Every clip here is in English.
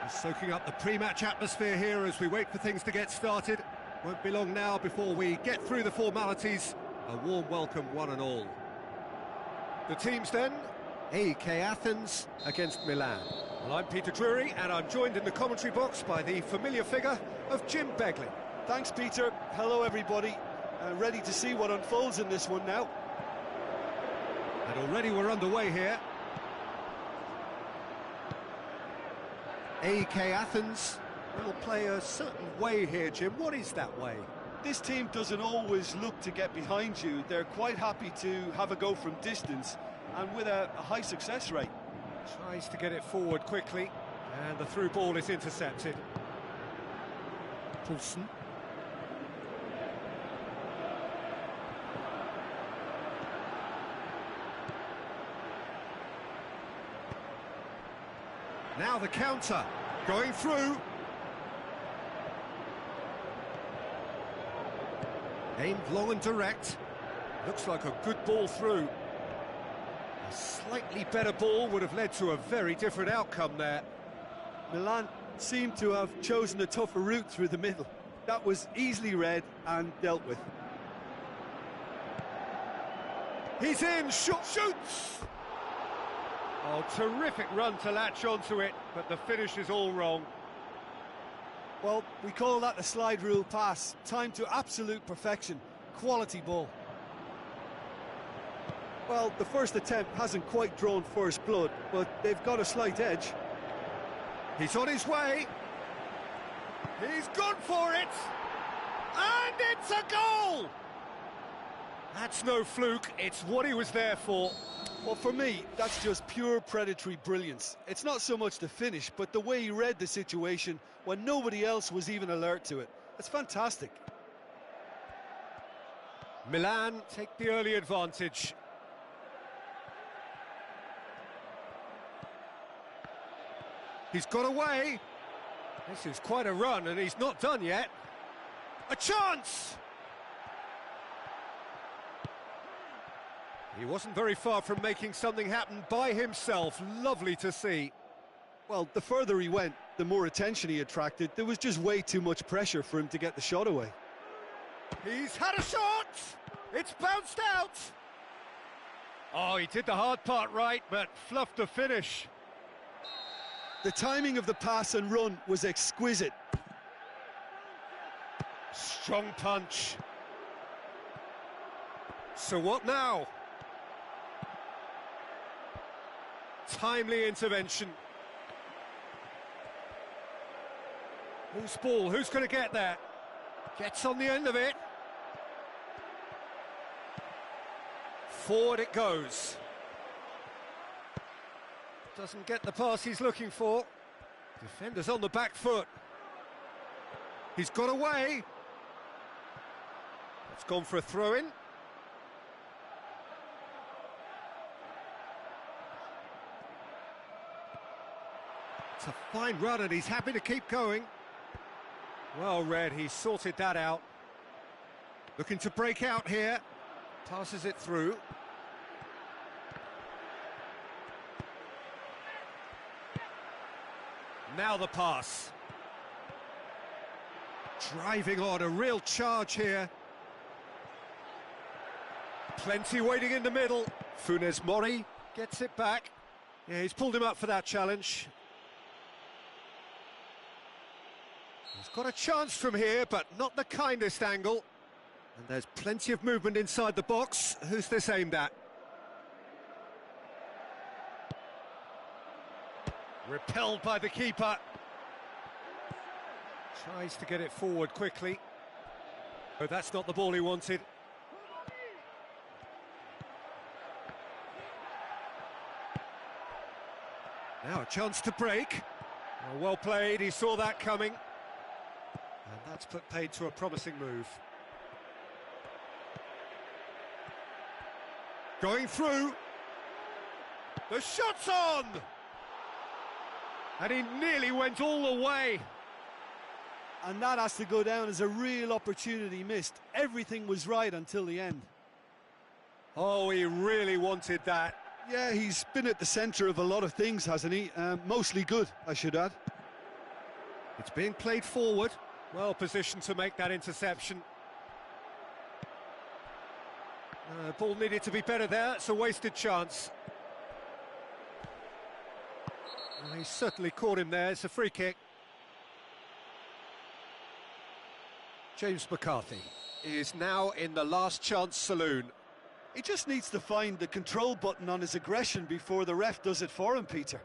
Soaking up the pre-match atmosphere here as we wait for things to get started. Won't be long now before we get through the formalities. A warm welcome, one and all. The teams then, AEK Athens against Milan. Well, I'm Peter Drury, and I'm joined in the commentary box by the familiar figure of Jim Begley. Thanks, Peter. Hello, everybody. Ready to see what unfolds in this one now. And already we're underway here. AEK Athens will play a certain way here, Jim. What is that way? This team doesn't always look to get behind you. They're quite happy to have a go from distance, and with a high success rate. Tries to get it forward quickly, and the through ball is intercepted. Poulsen. Now the counter, going through. Aimed long and direct. Looks like a good ball through. A slightly better ball would have led to a very different outcome there. Milan seemed to have chosen a tougher route through the middle. That was easily read and dealt with. He's in, shoots! Oh, terrific run to latch onto it, but the finish is all wrong. Well, we call that the slide rule pass. Time to absolute perfection. Quality ball. Well, the first attempt hasn't quite drawn first blood, but they've got a slight edge. He's on his way. He's gone for it. And it's a goal! That's no fluke, it's what he was there for. Well, for me, that's just pure predatory brilliance. It's not so much the finish, but the way he read the situation when nobody else was even alert to it. It's fantastic. Milan take the early advantage. He's got away. This is quite a run, and he's not done yet. A chance! He wasn't very far from making something happen by himself. Lovely to see. Well, the further he went, the more attention he attracted. There was just way too much pressure for him to get the shot away. He's had a shot! It's bounced out! Oh, he did the hard part right, but fluffed the finish. The timing of the pass and run was exquisite. Strong punch. So what now? Timely intervention. Whose ball? Who's going to get there? Gets on the end of it. Forward it goes. Doesn't get the pass he's looking for. Defender's on the back foot. He's got away. It's gone for a throw-in. It's a fine run and he's happy to keep going. Well read, he sorted that out. Looking to break out here. Passes it through. Now the pass. Driving on, a real charge here. Plenty waiting in the middle. Funes Mori gets it back. Yeah, he's pulled him up for that challenge. He's got a chance from here, but not the kindest angle. And there's plenty of movement inside the box. Who's this aimed at? Repelled by the keeper. Tries to get it forward quickly. Oh, that's not the ball he wanted. Now a chance to break. Well played, he saw that coming. And that's put paid to a promising move. Going through. The shot's on! And he nearly went all the way. And that has to go down as a real opportunity missed. Everything was right until the end. Oh, he really wanted that. Yeah, he's been at the centre of a lot of things, hasn't he? Mostly good, I should add. It's being played forward. Well positioned to make that interception. Ball needed to be better there. It's a wasted chance. Well, he certainly caught him there. It's a free kick. James McCarthy is now in the last chance saloon. He just needs to find the control button on his aggression before the ref does it for him, Peter.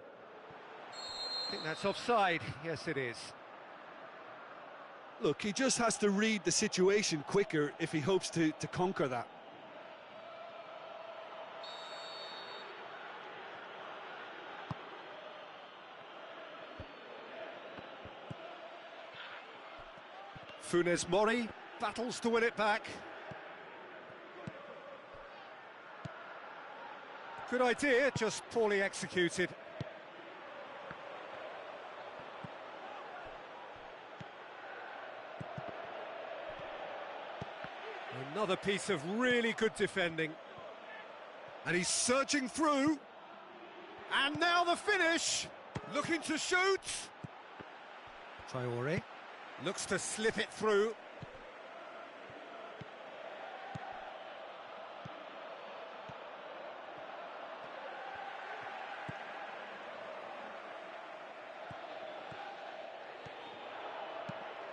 I think that's offside. Yes, it is. Look, he just has to read the situation quicker if he hopes to conquer that. Funes Mori battles to win it back. Good idea, just poorly executed. Another piece of really good defending. And he's surging through. And now the finish. Looking to shoot. Traoré looks to slip it through.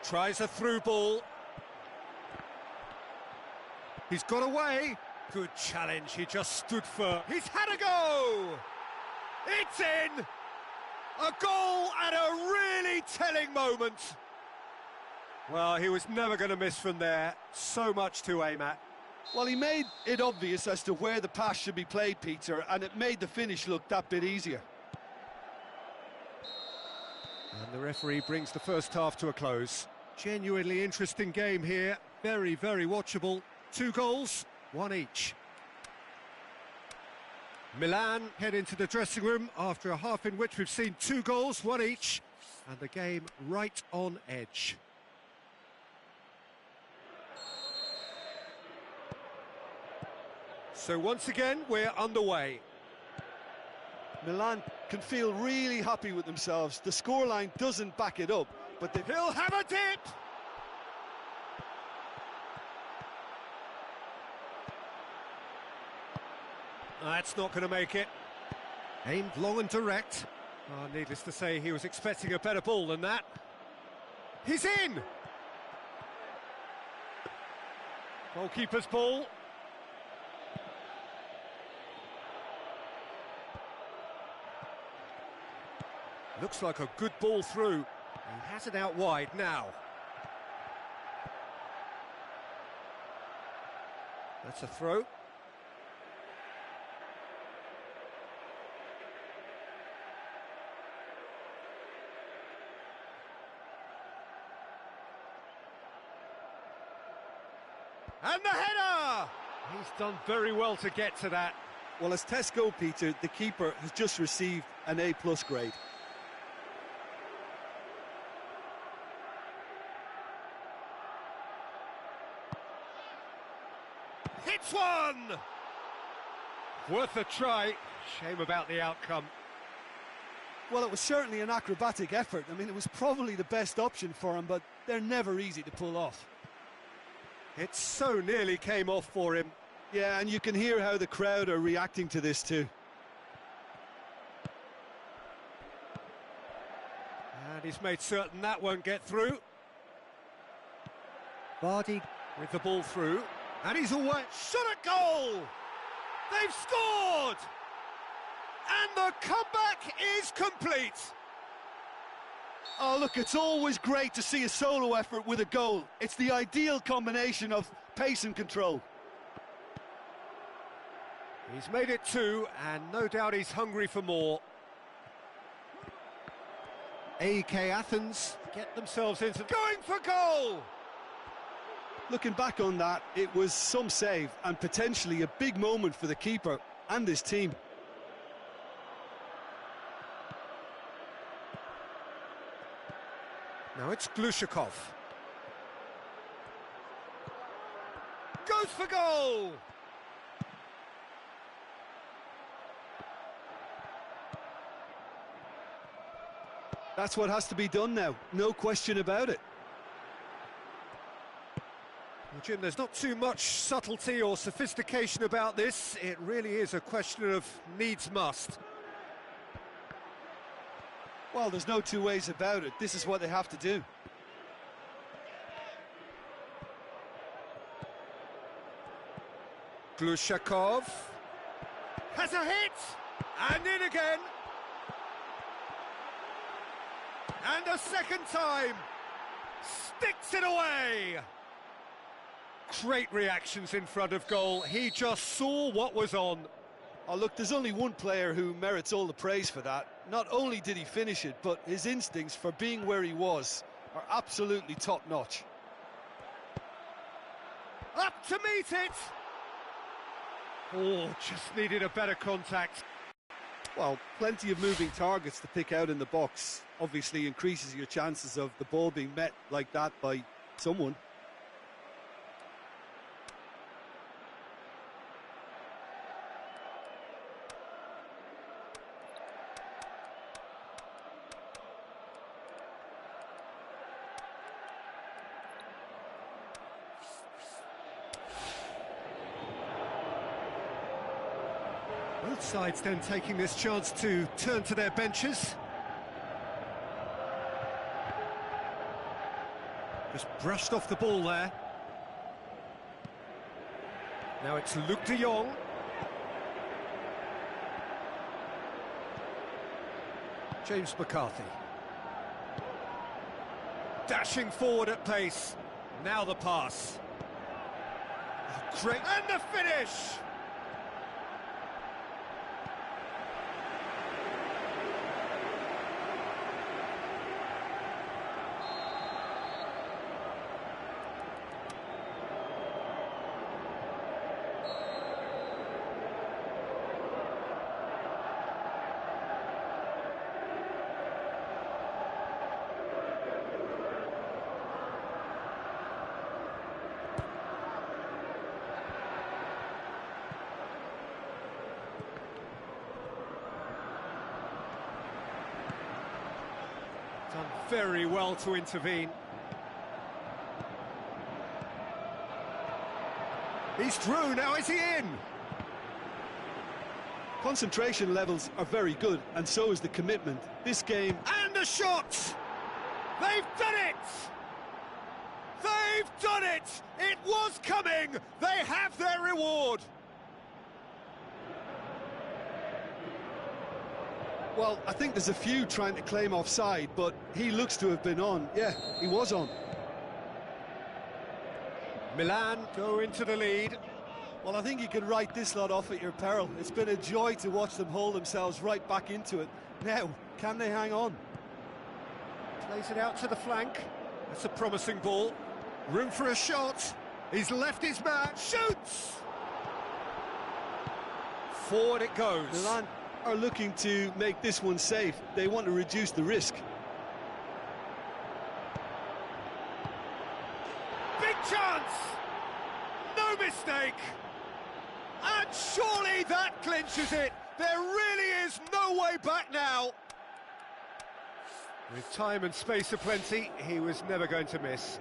Tries a through ball. He's got away. Good challenge, he just stood firm. He's had a go! It's in! A goal at a really telling moment. Well, he was never going to miss from there. So much to aim at. Well, he made it obvious as to where the pass should be played, Peter, and it made the finish look that bit easier. And the referee brings the first half to a close. Genuinely interesting game here. Very, very watchable. 2 goals, 1 each. Milan head into the dressing room after a half in which we've seen 2 goals, 1 each, and the game right on edge. So once again, we're underway. Milan can feel really happy with themselves. The scoreline doesn't back it up, but he'll have a dip! That's not going to make it. Aimed long and direct. Oh, needless to say, he was expecting a better ball than that. He's in! Goalkeeper's ball. Looks like a good ball through. He has it out wide now. That's a throw. And the header! He's done very well to get to that. Well, as Tesco, Peter, the keeper has just received an A+ grade. Hits one! Worth a try. Shame about the outcome. Well, it was certainly an acrobatic effort. I mean, it was probably the best option for him, but they're never easy to pull off. It so nearly came off for him. Yeah, and you can hear how the crowd are reacting to this too. And he's made certain that won't get through. Vardy with the ball through. And he's away. Shot at goal! They've scored! And the comeback is complete. Oh, look, it's always great to see a solo effort with a goal. It's the ideal combination of pace and control. He's made it 2, and no doubt he's hungry for more. AEK Athens get themselves into... Going for goal! Looking back on that, it was some save and potentially a big moment for the keeper and his team. Now it's Glushakov. Goes for goal! That's what has to be done now, no question about it. Well, Jim, there's not too much subtlety or sophistication about this. It really is a question of needs must. Well, there's no two ways about it. This is what they have to do. Glushakov has a hit, and in again. And a second time, sticks it away. Great reactions in front of goal. He just saw what was on. Oh, look, there's only one player who merits all the praise for that. Not only did he finish it, but his instincts for being where he was are absolutely top-notch. Up to meet it. Oh, just needed a better contact. Well, plenty of moving targets to pick out in the box. Obviously increases your chances of the ball being met like that by someone. Both sides then taking this chance to turn to their benches. Just brushed off the ball there. Now it's Luc de Jong. James McCarthy. Dashing forward at pace. Now the pass. Oh, great. And the finish! Done very well to intervene. He's through, now is he in? Concentration levels are very good, and so is the commitment. This game... And the shot! They've done it! They've done it! It was coming! They have their reward! Well, I think there's a few trying to claim offside, but he looks to have been on. Yeah, he was on. Milan go into the lead. Well, I think you can write this lot off at your peril. It's been a joy to watch them hold themselves right back into it. Now, can they hang on? Plays it out to the flank. That's a promising ball. Room for a shot. He's left his man. Shoots! Forward it goes. Milan are looking to make this one safe. They want to reduce the risk. Big chance! No mistake! And surely that clinches it! There really is no way back now! With time and space aplenty, he was never going to miss.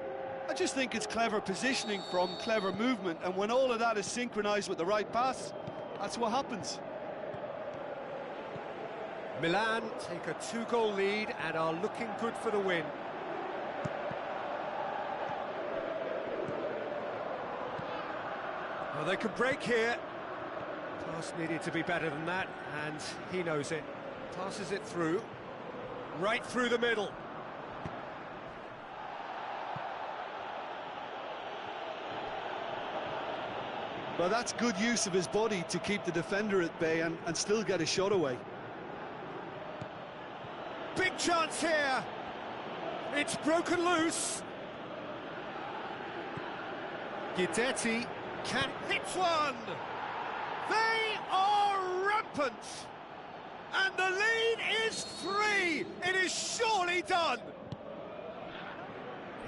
I just think it's clever positioning from clever movement, and when all of that is synchronised with the right pass, that's what happens. Milan take a 2-goal lead and are looking good for the win. Well, they could break here. Pass needed to be better than that, and he knows it. Passes it through, right through the middle. Well, that's good use of his body to keep the defender at bay and still get a shot away. Big chance here. It's broken loose. Guidetti can hit one. They are rampant. And the lead is 3. It is surely done.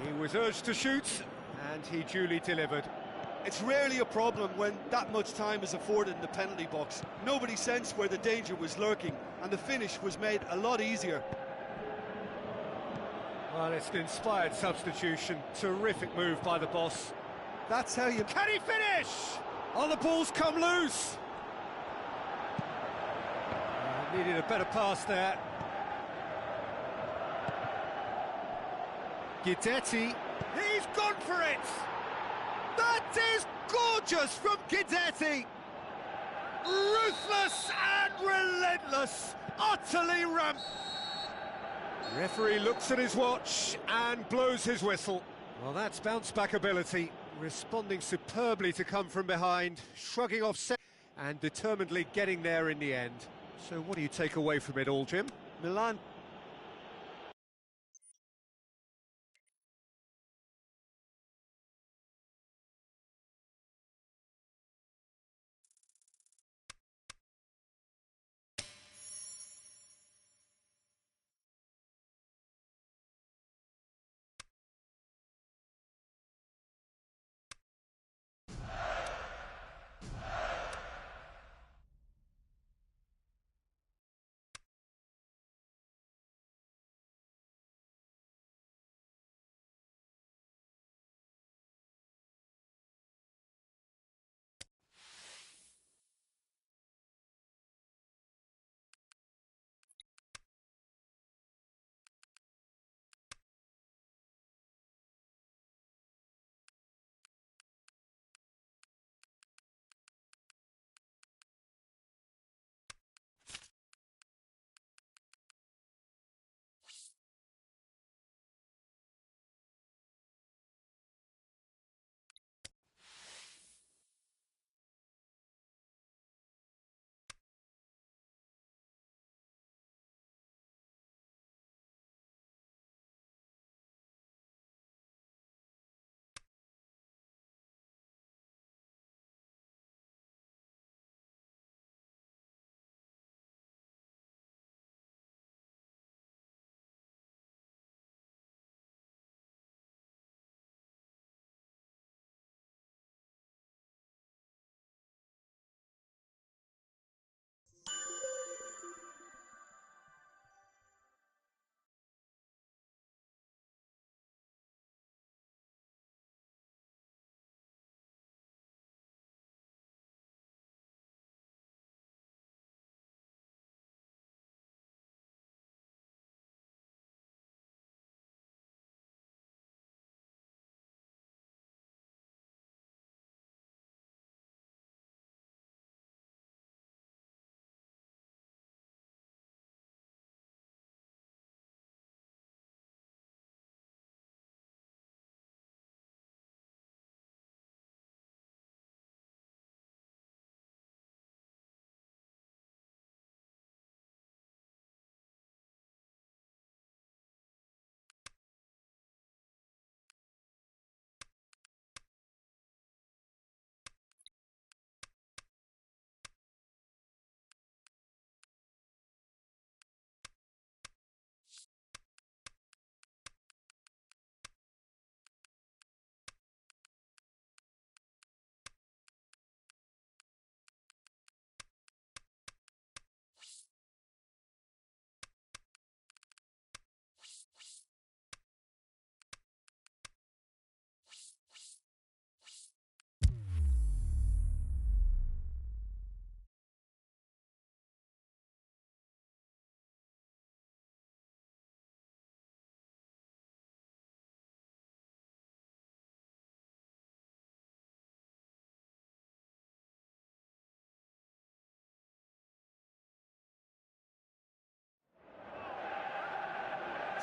He was urged to shoot, and he duly delivered. It's rarely a problem when that much time is afforded in the penalty box. Nobody sensed where the danger was lurking, and the finish was made a lot easier. Well, it's an inspired substitution. Terrific move by the boss. That's how you... Can he finish? Oh, the ball's come loose. Needed a better pass there. Guidetti. He's gone for it. That is gorgeous from Guidetti. Ruthless and relentless. Utterly ramp. Referee looks at his watch and blows his whistle. Well, that's bounce-back ability, responding superbly to come from behind, shrugging off and determinedly getting there in the end. So what do you take away from it all, Jim? Milan...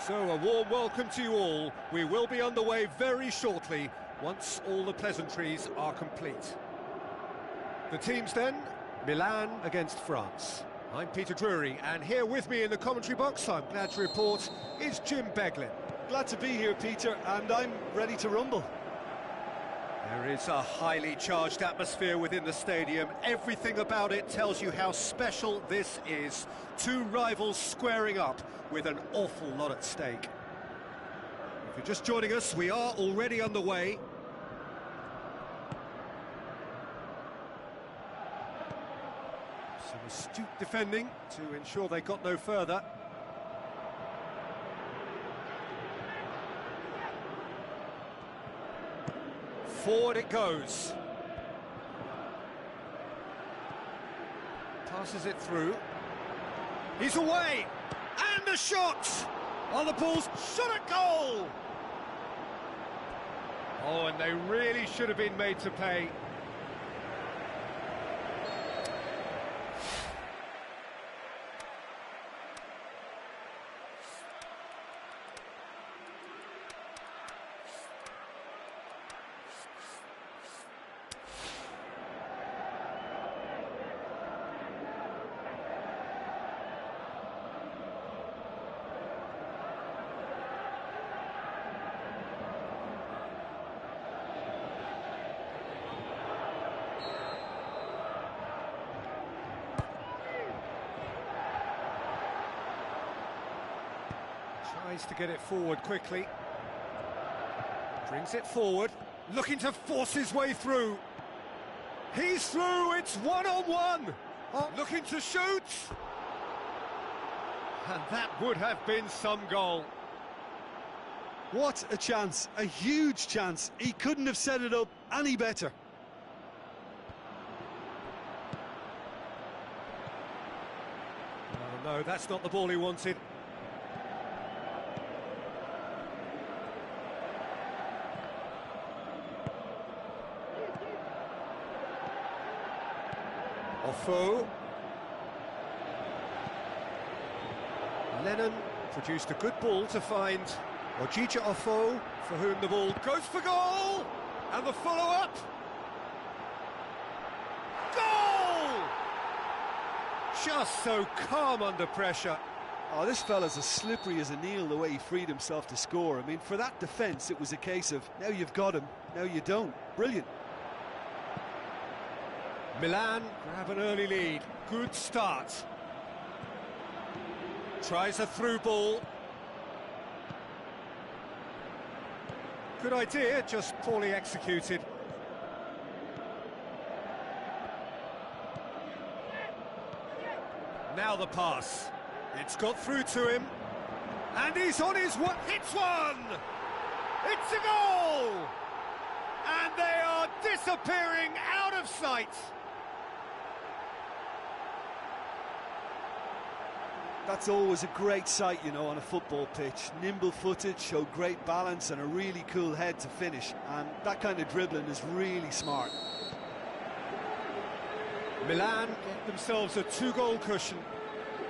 So a warm welcome to you all. We will be underway very shortly, once all the pleasantries are complete. The teams then, Milan against France. I'm Peter Drury, and here with me in the commentary box, I'm glad to report, is Jim Beglin. Glad to be here, Peter, and I'm ready to rumble. There is a highly charged atmosphere within the stadium. Everything about it tells you how special this is. Two rivals squaring up with an awful lot at stake. If you're just joining us, we are already underway. Some astute defending to ensure they got no further. Forward it goes. Passes it through. He's away! And a shot! Oh, the ball's shot at goal! Oh, and they really should have been made to pay. Tries to get it forward quickly. Brings it forward, looking to force his way through. He's through, it's one-on-one. Oh, looking to shoot. And that would have been some goal. What a chance, a huge chance. He couldn't have set it up any better. Oh, no, that's not the ball he wanted. Offo. Lennon produced a good ball to find Ojija Offo, for whom the ball goes for goal! And the follow-up! Goal! Just so calm under pressure. Oh, this fella's as slippery as a needle the way he freed himself to score. I mean, for that defence, it was a case of, now you've got him, now you don't. Brilliant. Milan grab an early lead. Good start. Tries a through ball. Good idea, just poorly executed. Now the pass. It's got through to him. And he's on his way. Hits one! It's a goal! And they are disappearing out of sight. That's always a great sight, you know, on a football pitch. Nimble-footed, showed great balance and a really cool head to finish. And that kind of dribbling is really smart. Milan get themselves a two-goal cushion.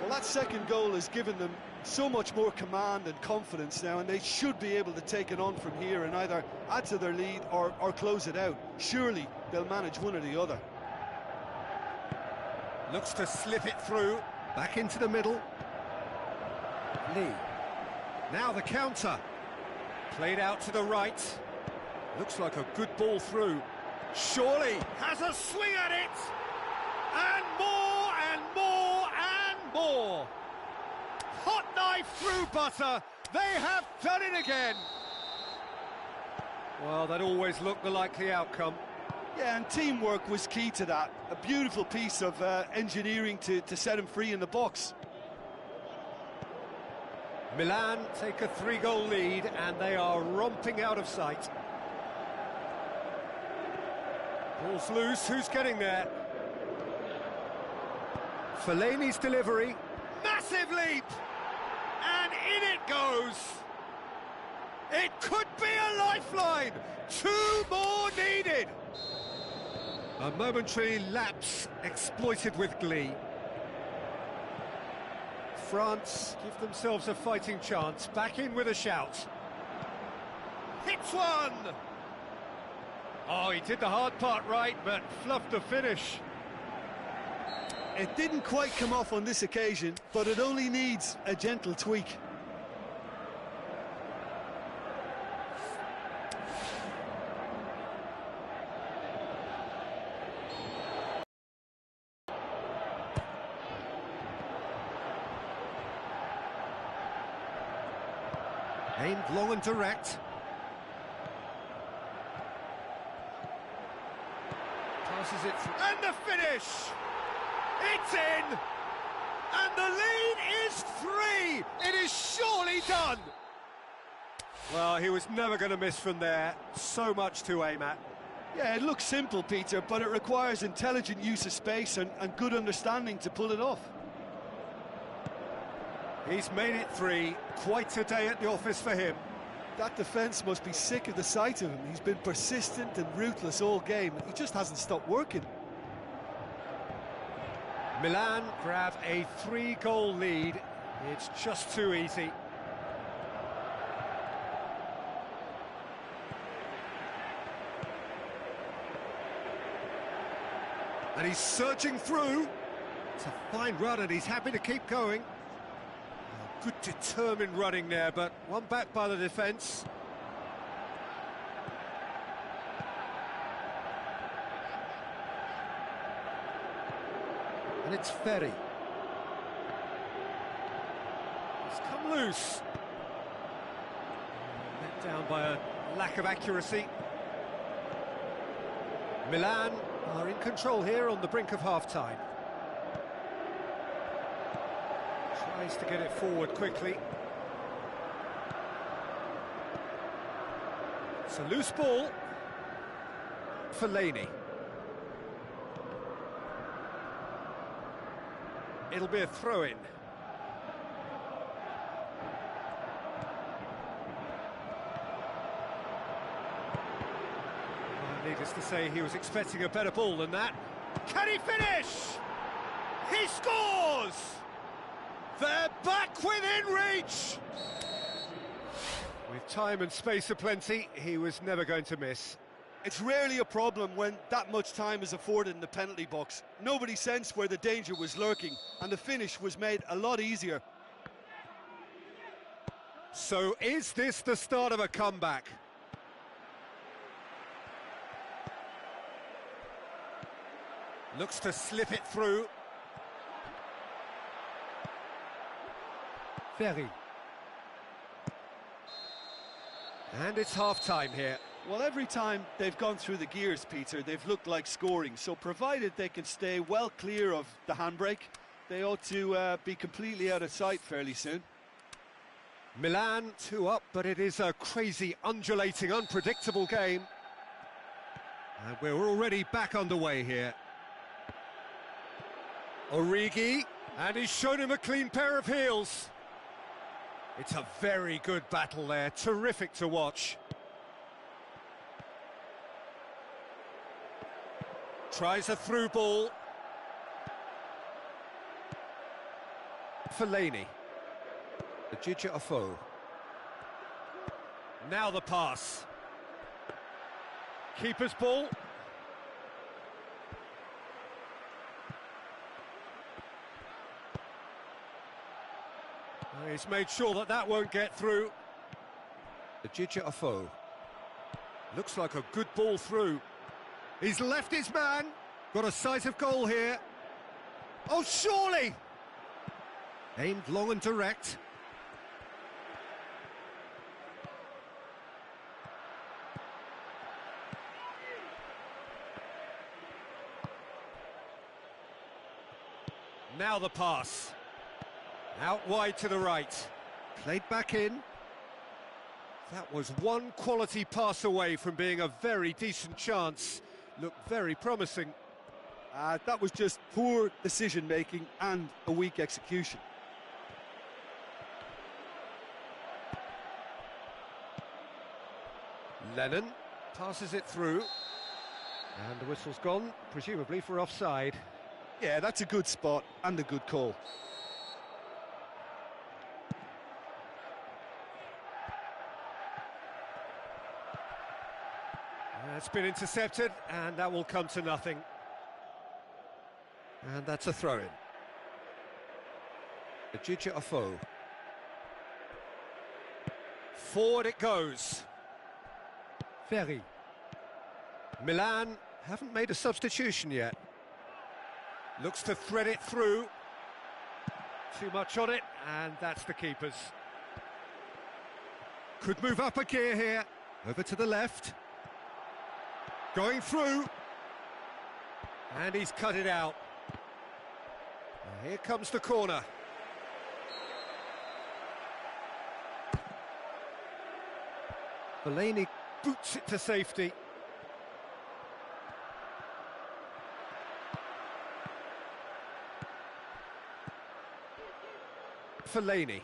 Well, that second goal has given them so much more command and confidence now, and they should be able to take it on from here and either add to their lead or close it out. Surely they'll manage one or the other. Looks to slip it through, back into the middle. Lee. Now the counter. Played out to the right. Looks like a good ball through. Surely has a swing at it. And more and more and more. Hot knife through butter. They have done it again. Well, that always looked the likely outcome. Yeah, and teamwork was key to that. A beautiful piece of engineering to set him free in the box. Milan take a three-goal lead and they are romping out of sight. Ball's loose, who's getting there? Fellaini's delivery, massive leap! And in it goes! It could be a lifeline! 2 more needed! A momentary lapse exploited with glee. France give themselves a fighting chance, back in with a shout. Hits one! Oh, he did the hard part right, but fluffed the finish. It didn't quite come off on this occasion, but it only needs a gentle tweak. Aimed long and direct. Passes it through. And the finish! It's in! And the lead is 3! It is surely done! Well, he was never going to miss from there. So much to aim at. Yeah, it looks simple, Peter, but it requires intelligent use of space and good understanding to pull it off. He's made it 3. Quite a day at the office for him. That defence must be sick of the sight of him. He's been persistent and ruthless all game. He just hasn't stopped working. Milan grab a 3-goal lead. It's just too easy. And he's surging through. It's a fine run and he's happy to keep going. Oh, good determined running there, but one back by the defence. And it's Ferry. He's come loose. Let down by a lack of accuracy. Milan are in control here on the brink of half-time. Tries to get it forward quickly. It's a loose ball. Fellaini. It'll be a throw-in. Needless to say, he was expecting a better ball than that. Can he finish? He scores! They're back within reach! With time and space aplenty, he was never going to miss. It's rarely a problem when that much time is afforded in the penalty box. Nobody sensed where the danger was lurking, and the finish was made a lot easier. So is this the start of a comeback? Looks to slip it through. Ferry. And it's half-time here. Well, every time they've gone through the gears, Peter, they've looked like scoring. So provided they can stay well clear of the handbrake, they ought to be completely out of sight fairly soon. Milan 2 up, but it is a crazy, undulating, unpredictable game. And we're already back underway here. Origi, and he's shown him a clean pair of heels. It's a very good battle there, terrific to watch. Tries a through ball. Fellaini. Ajija Afo. Now the pass. Keeper's ball. He's made sure that that won't get through. Ajija Afo. Looks like a good ball through. He's left his man. Got a sight of goal here. Oh, surely! Aimed long and direct. Now the pass. Out wide to the right. Played back in. That was one quality pass away from being a very decent chance. Looked very promising. That was just poor decision-making and a weak execution. Lennon passes it through. And the whistle's gone, presumably for offside. Yeah, that's a good spot and a good call. It's been intercepted, and that will come to nothing. And that's a throw-in. Ajija Afo. Forward it goes. Ferry. Milan haven't made a substitution yet. Looks to thread it through. Too much on it, and that's the keeper's. Could move up a gear here. Over to the left. Going through. And he's cut it out. And here comes the corner. Fellaini boots it to safety. Fellaini.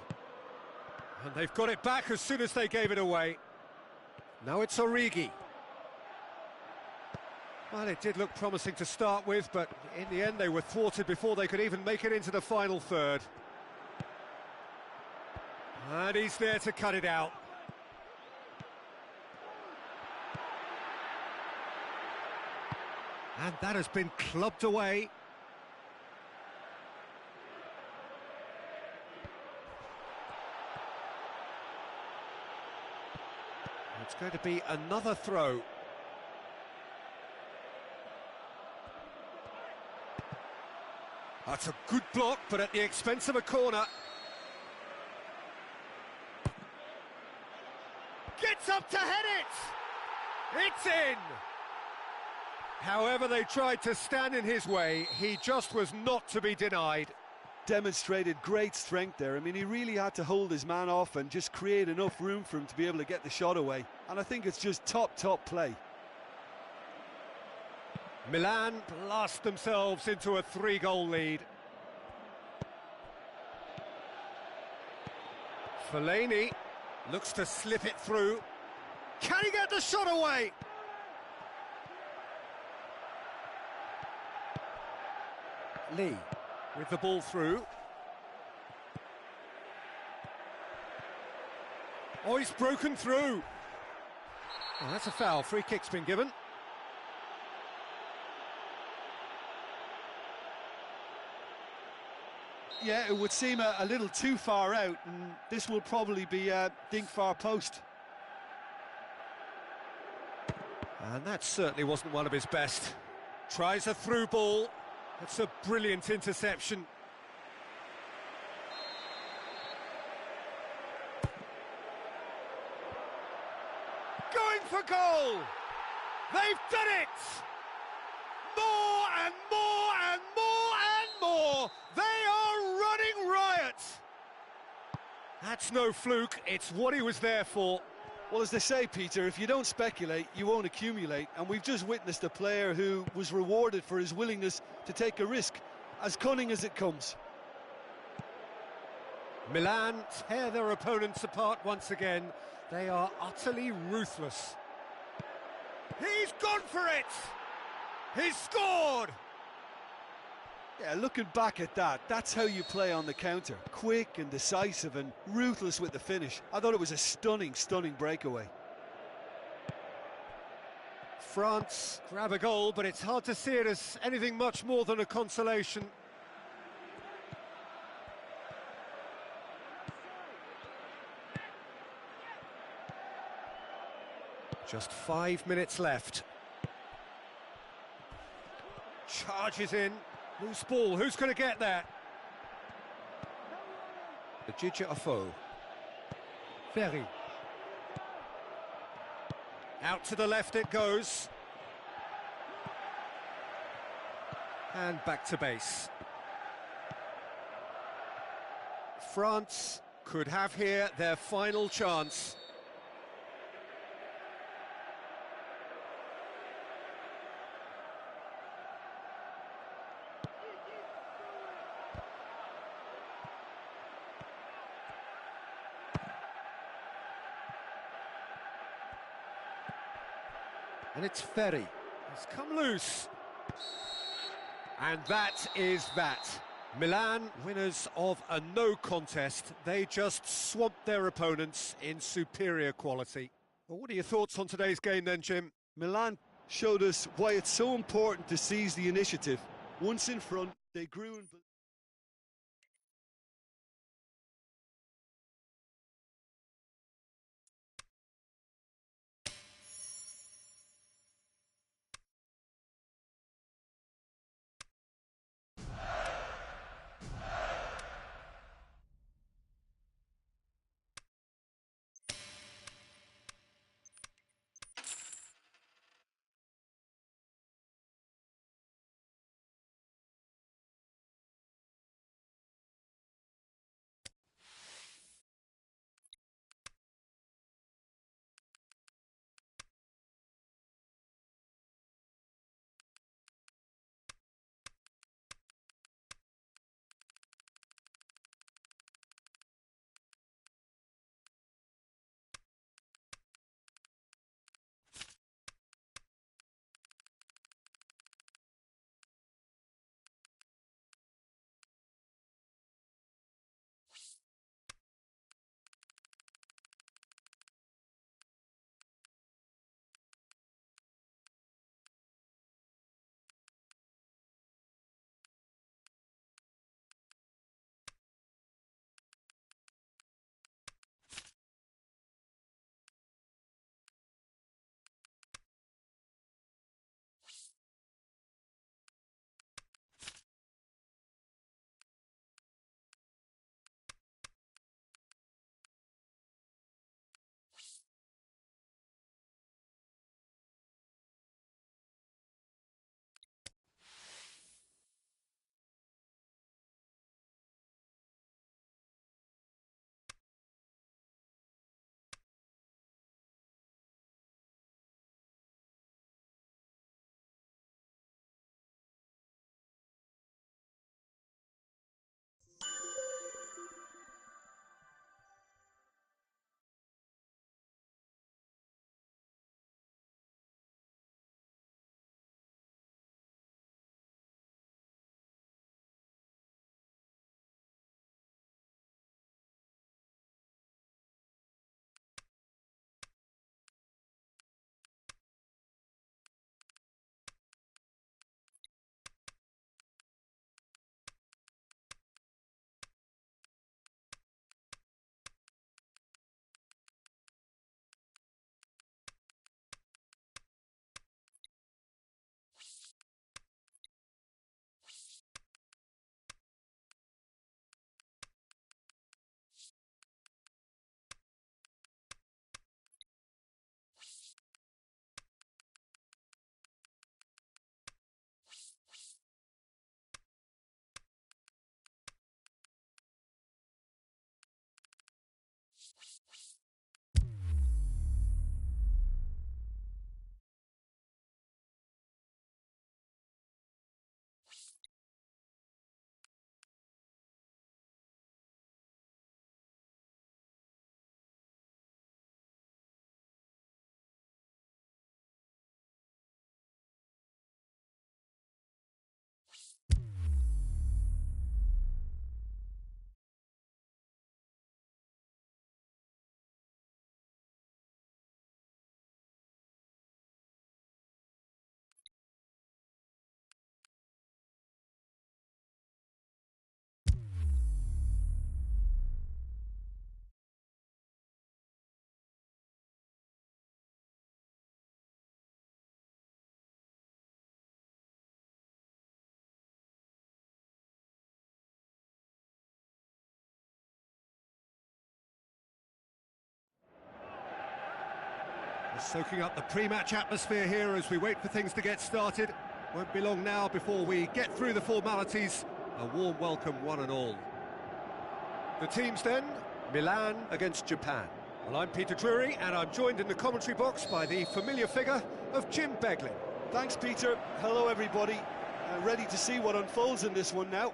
And they've got it back as soon as they gave it away. Now it's Origi. Well, it did look promising to start with, but in the end they were thwarted before they could even make it into the final third. And he's there to cut it out. And that has been clubbed away. It's going to be another throw. That's a good block, but at the expense of a corner. Gets up to head it! It's in! However they tried to stand in his way, he just was not to be denied. Demonstrated great strength there. I mean, he really had to hold his man off and just create enough room for him to be able to get the shot away. And I think it's just top play. Milan blast themselves into a 3-goal lead. Fellaini looks to slip it through. Can he get the shot away? Lee with the ball through. Oh, he's broken through. Oh, that's a foul. Free kick's been given. Yeah, it would seem a little too far out, and this will probably be dink far post. And that certainly wasn't one of his best. Tries a through ball. That's a brilliant interception. Going for goal! They've done it! More and more and more and more! They are running riot! That's no fluke, it's what he was there for. Well, as they say, Peter, if you don't speculate, you won't accumulate. And we've just witnessed a player who was rewarded for his willingness to take a risk, as cunning as it comes. Milan tear their opponents apart once again. They are utterly ruthless. He's gone for it! He's scored! Yeah, looking back at that, that's how you play on the counter. Quick and decisive and ruthless with the finish. I thought it was a stunning breakaway. France grab a goal, but it's hard to see it as anything much more than a consolation. Just 5 minutes left. Charges in. Loose ball, who's going to get that? Ejidja Afo. Ferry. Out to the left it goes. And back to base. France could have here their final chance. And it's Ferry. He's come loose. And that is that. Milan, winners of a no contest. They just swamped their opponents in superior quality. Well, what are your thoughts on today's game then, Jim? Milan showed us why it's so important to seize the initiative. Once in front, they grew and... Just soaking up the pre-match atmosphere here as we wait for things to get started. Won't be long now before we get through the formalities. A warm welcome, one and all. The teams then, Milan against Japan. Well, I'm Peter Drury, and I'm joined in the commentary box by the familiar figure of Jim Beglin. Thanks, Peter. Hello, everybody. Ready to see what unfolds in this one now.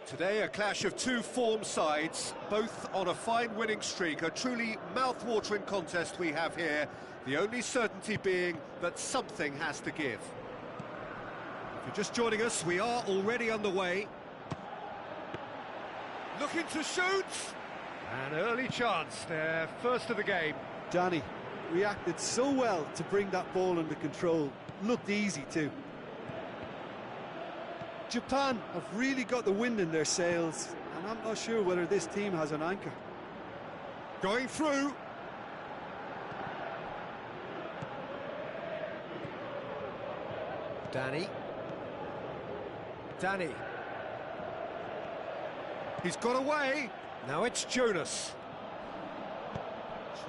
Today, a clash of two form sides, both on a fine winning streak. A truly mouth-watering contest we have here. The only certainty being that something has to give. If you're just joining us, we are already underway. Looking to shoot! An early chance there, first of the game. Danny reacted so well to bring that ball under control. Looked easy too. Japan have really got the wind in their sails, and I'm not sure whether this team has an anchor. Going through. Danny. He's got away. Now it's Jonas.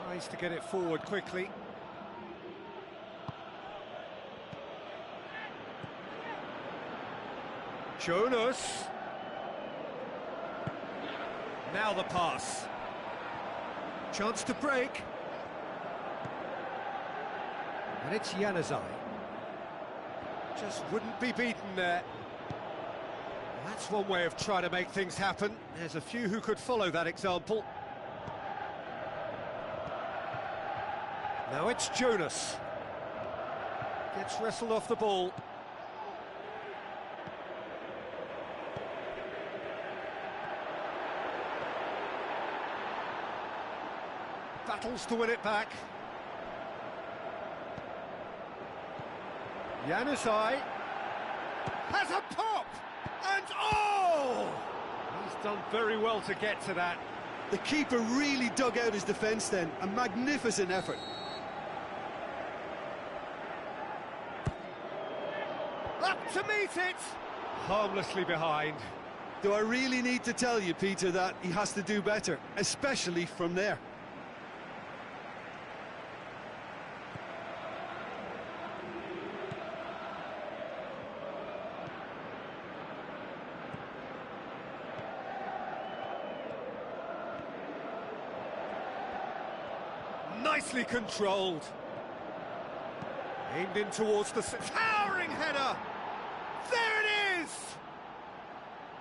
Tries to get it forward quickly. Jonas. Now the pass. Chance to break. And it's Januzaj. Just wouldn't be beaten there. That's one way of trying to make things happen. There's a few who could follow that example. Now it's Jonas. Gets wrestled off the ball. Battles to win it back. Januzaj has a pop! And oh! He's done very well to get to that. The keeper really dug out his defence then. A magnificent effort. Up to meet it! Harmlessly behind. Do I really need to tell you, Peter, that he has to do better, especially from there? Nicely controlled. Aimed in towards the towering header. There it is!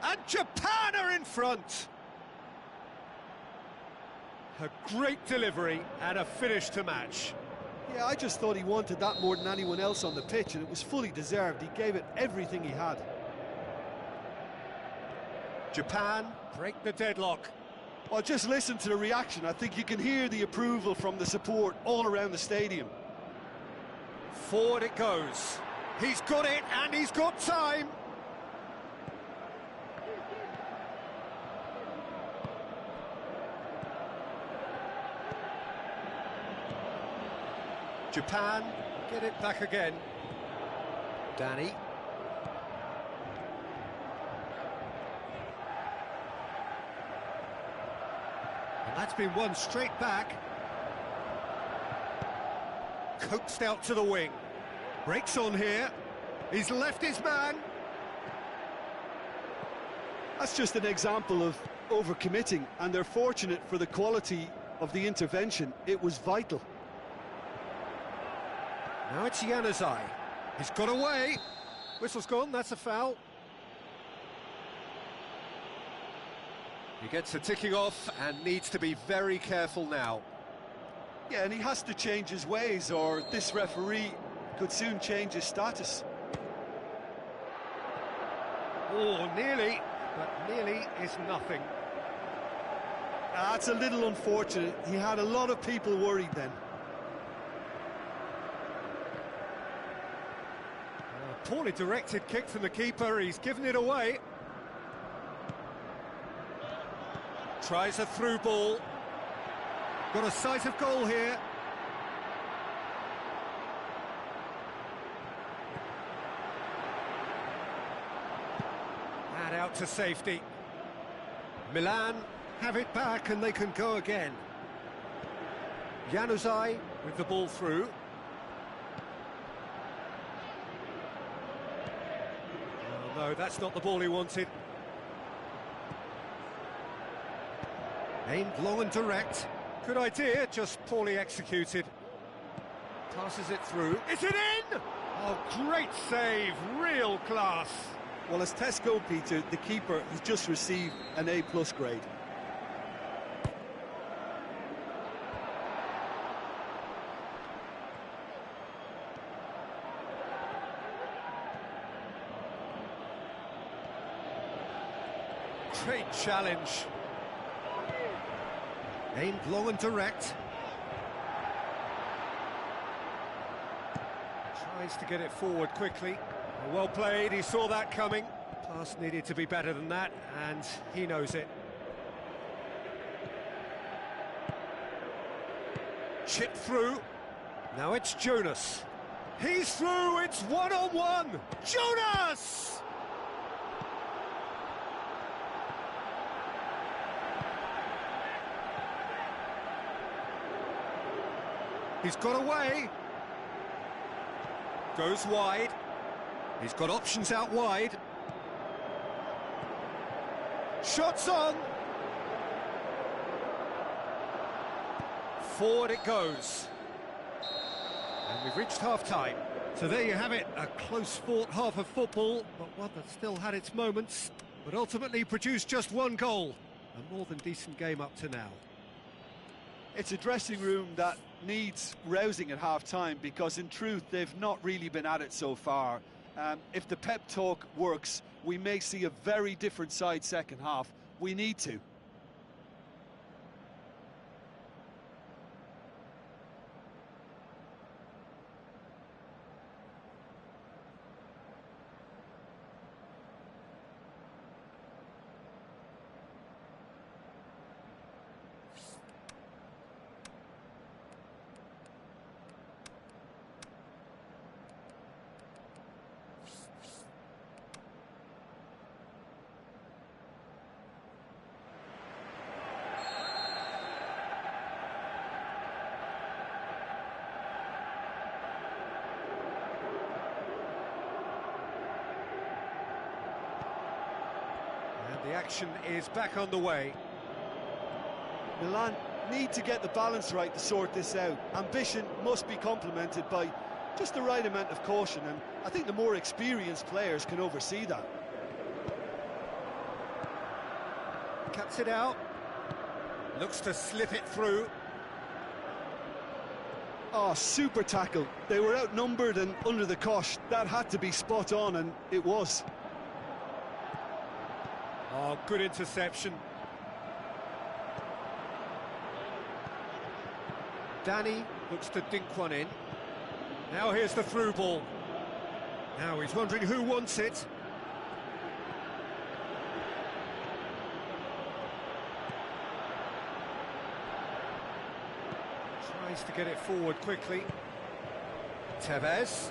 And Japan are in front. A great delivery and a finish to match. Yeah, I just thought he wanted that more than anyone else on the pitch, and it was fully deserved. He gave it everything he had. Japan break the deadlock. Well, just listen to the reaction. I think you can hear the approval from the support all around the stadium. Forward it goes. He's got it, and he's got time. Japan get it back again. Danny. And that's been won straight back. Coaxed out to the wing. Breaks on here. He's left his man. That's just an example of overcommitting, and they're fortunate for the quality of the intervention. It was vital. Now it's Januzaj. He's got away. Whistle's gone, that's a foul. He gets a ticking off and needs to be very careful now. Yeah, and he has to change his ways, or this referee could soon change his status. Oh, nearly, but nearly is nothing. That's a little unfortunate. He had a lot of people worried then. A poorly directed kick from the keeper, he's given it away. Tries a through ball. Got a sight of goal here. And out to safety. Milan have it back and they can go again. Januzaj with the ball through. Oh, no, that's not the ball he wanted. Aimed long and direct. Good idea, just poorly executed. Passes it through. Is it in? Oh, great save, real class. Well, as Tesco, Peter, the keeper has just received an A+ grade. Great challenge. Aimed long and direct. Tries to get it forward quickly. Well played, he saw that coming. Pass needed to be better than that, and he knows it. Chip through. Now it's Jonas. He's through, it's one-on-one. Jonas! He's got away. Goes wide. He's got options out wide. Shots on. Forward it goes. And we've reached half-time. So there you have it, a close-fought half of football, but one that still had its moments, but ultimately produced just one goal. A more than decent game up to now. It's a dressing room that needs rousing at half-time, because in truth they've not really been at it so far. If the pep talk works, we may see a very different side second half. We need to. The action is back on the way. Milan need to get the balance right to sort this out. Ambition must be complemented by just the right amount of caution, and I think the more experienced players can oversee that. Cuts it out. Looks to slip it through. Oh, super tackle. They were outnumbered and under the cosh. That had to be spot on, and it was. Oh, good interception. Danny looks to dink one in. Now here's the through ball. Now he's wondering who wants it. Tries to get it forward quickly. Tevez.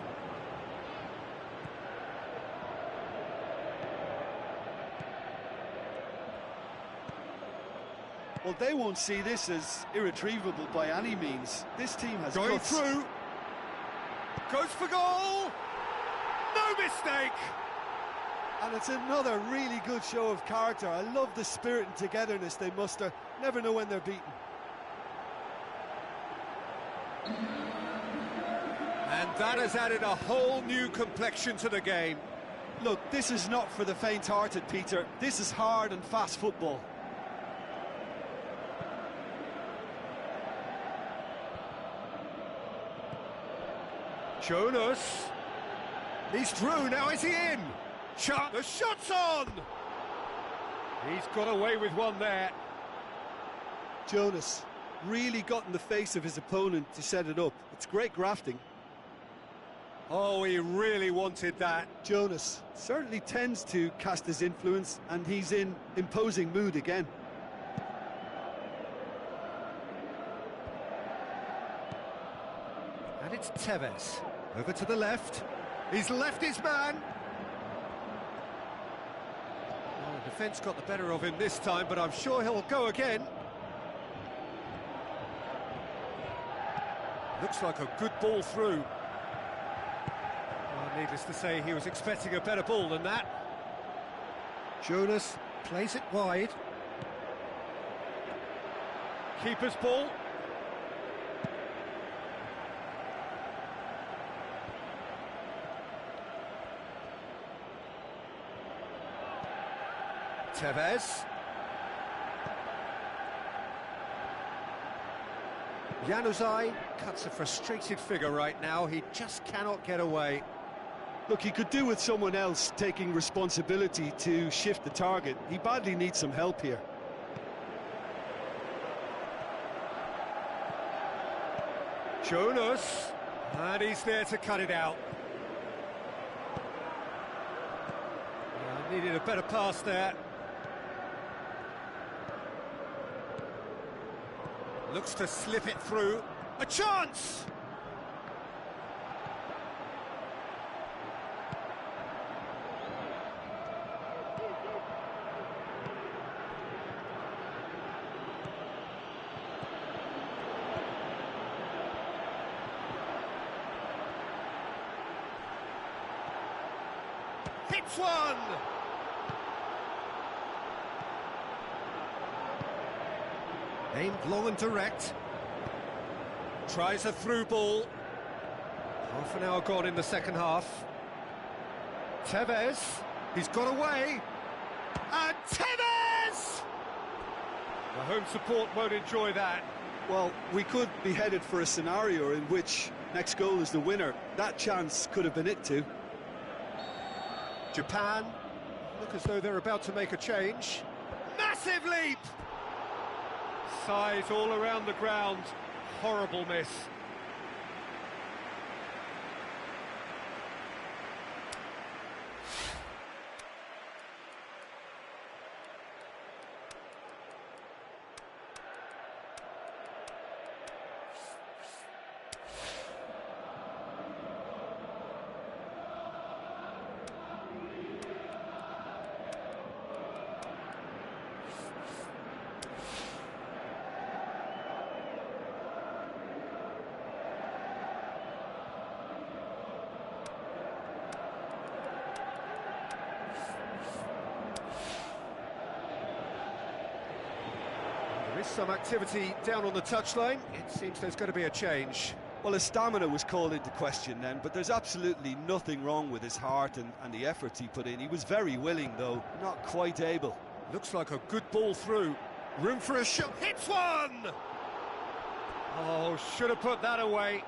Well, they won't see this as irretrievable by any means. This team has going guts. Through. Goes for goal. No mistake. And it's another really good show of character. I love the spirit and togetherness they muster. Never know when they're beaten. And that has added a whole new complexion to the game. Look, this is not for the faint-hearted, Peter. This is hard and fast football. Jonas. He's through, now is he in? Shot, the shot's on! He's got away with one there. Jonas really got in the face of his opponent to set it up. It's great grafting. Oh, he really wanted that. Jonas certainly tends to cast his influence, and he's in imposing mood again. And it's Tevez. Over to the left. He's left his man. Well, the defence got the better of him this time, but I'm sure he'll go again. Looks like a good ball through. Well, needless to say, he was expecting a better ball than that. Jonas plays it wide. Keeper's ball. Tevez. Januzaj cuts a frustrated figure right now. He just cannot get away. Look, he could do with someone else taking responsibility to shift the target. He badly needs some help here. Jonas, and he's there to cut it out. Needed a better pass there. Looks to slip it through. A chance! Hits one! Aimed long and direct. Tries a through ball. Half an hour gone in the second half. Tevez, he's got away. And Tevez! The home support won't enjoy that. Well, we could be headed for a scenario in which next goal is the winner. That chance could have been it too. Japan look as though they're about to make a change. Massive leap! Size all around the ground. Horrible miss. There is some activity down on the touchline. It seems there's going to be a change. Well, his stamina was called into question then, but there's absolutely nothing wrong with his heart and the efforts he put in. He was very willing, though, not quite able. Looks like a good ball through. Room for a shot. Hits one! Oh, should have put that away.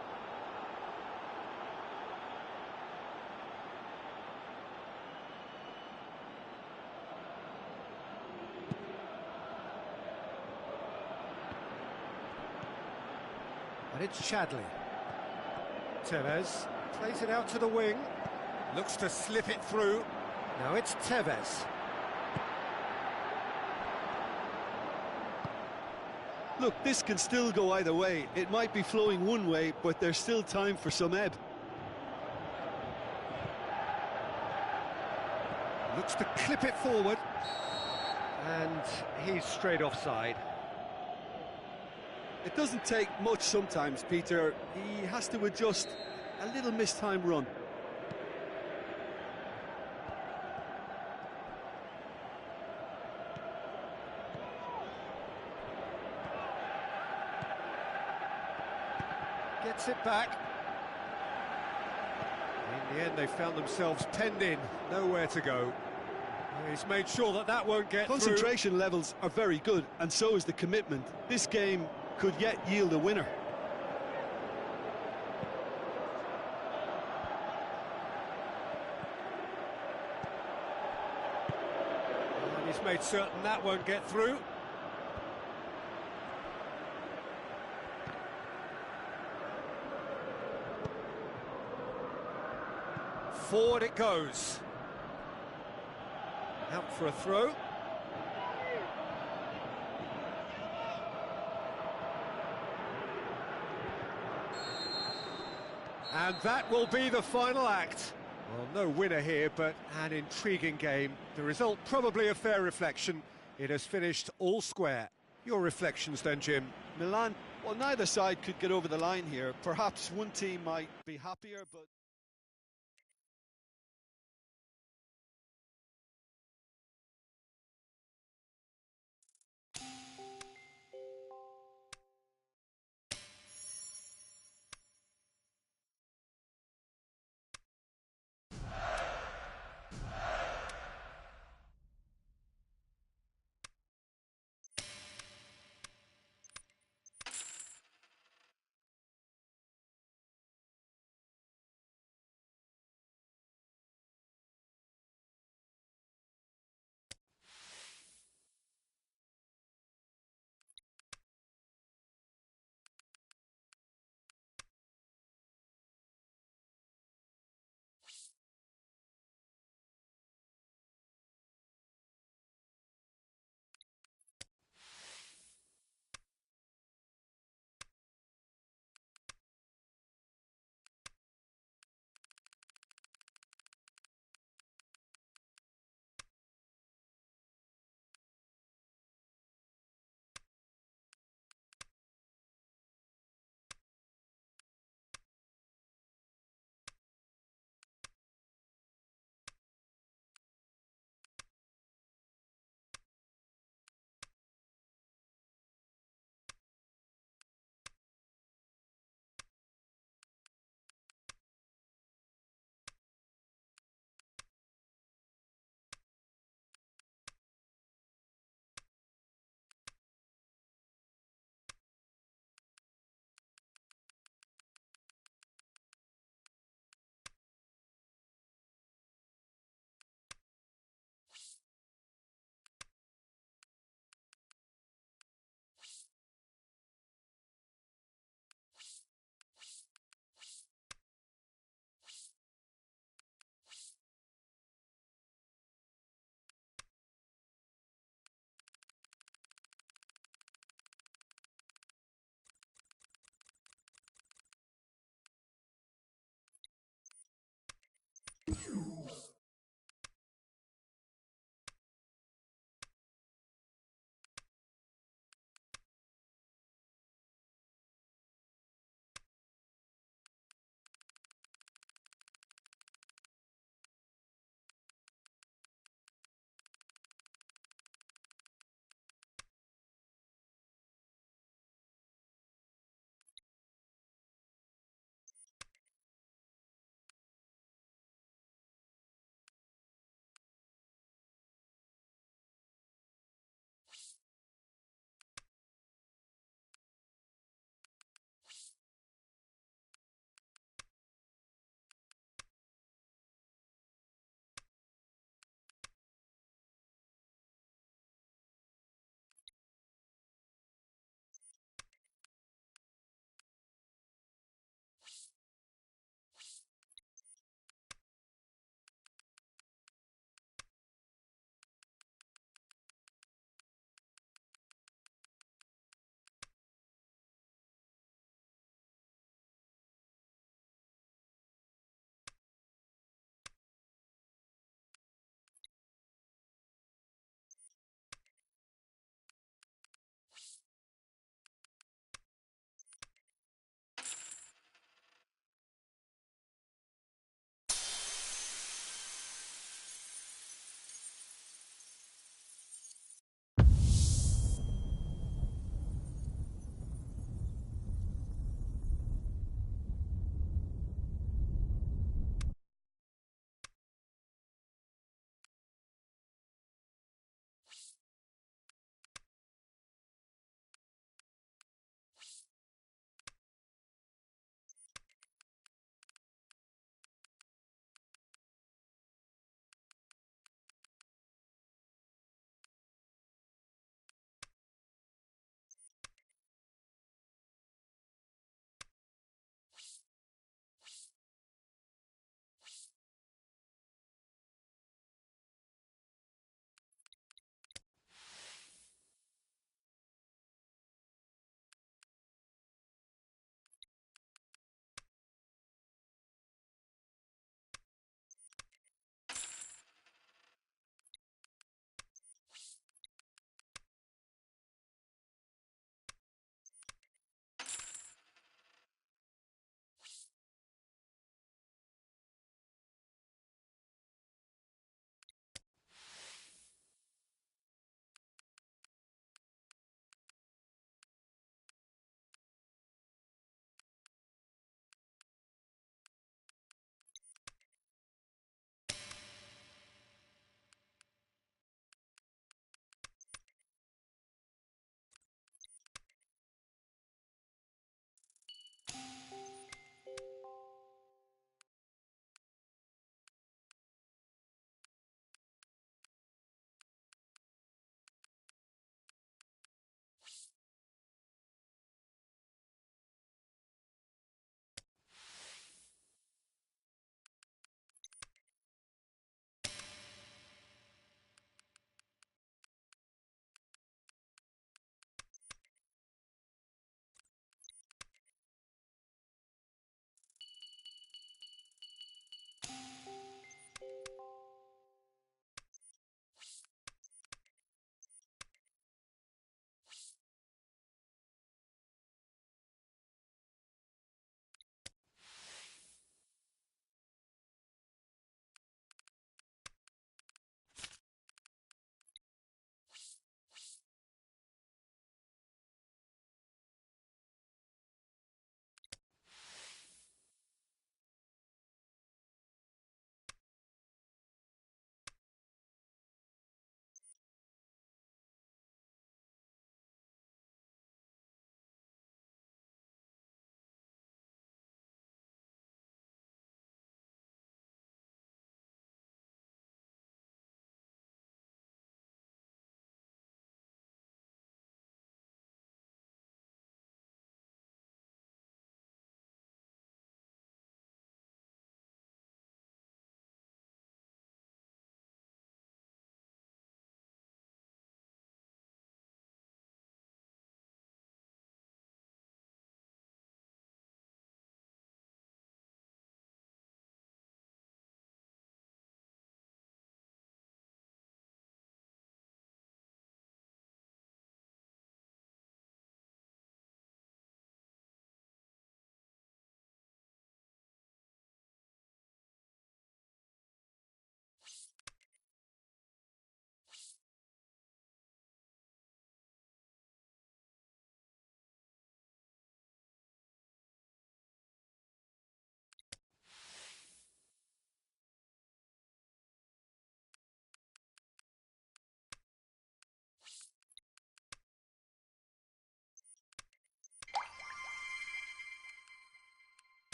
And it's Chadley. Tevez plays it out to the wing. Looks to slip it through. Now it's Tevez. Look, this can still go either way. It might be flowing one way, but there's still time for some ebb. Looks to clip it forward. And he's straight offside. It doesn't take much sometimes, Peter. He has to adjust a little mistimed run. Gets it back. In the end, they found themselves penned in, nowhere to go. He's made sure that that won't get Concentration levels are very good, and so is the commitment. This game could yet yield a winner. And he's made certain that won't get through. Forward it goes. Out for a throw. And that will be the final act. Well, no winner here, but an intriguing game. The result probably a fair reflection. It has finished all square. Your reflections then, Jim? Milan Well, neither side could get over the line here. Perhaps one team might be happier, but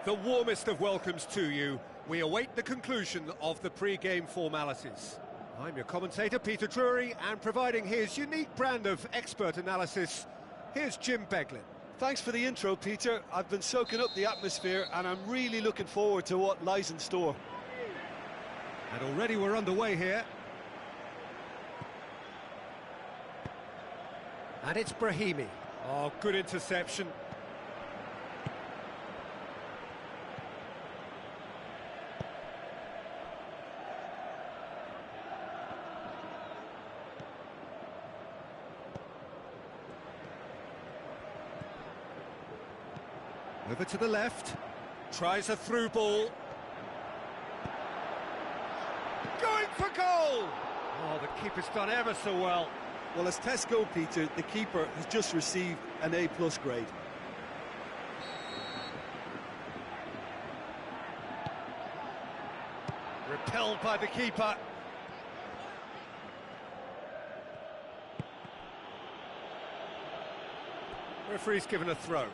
The warmest of welcomes to you. We await the conclusion of the pre-game formalities. I'm your commentator, Peter Drury, and providing his unique brand of expert analysis, here's Jim Beglin. Thanks for the intro, Peter. I've been soaking up the atmosphere, and I'm really looking forward to what lies in store. And already we're underway here. And it's Brahimi. Oh, good interception. Over to the left, tries a through ball. Going for goal! Oh, the keeper's done ever so well. Well, as tests go, Peter, the keeper has just received an A+ grade. Repelled by the keeper. Referee's given a throw.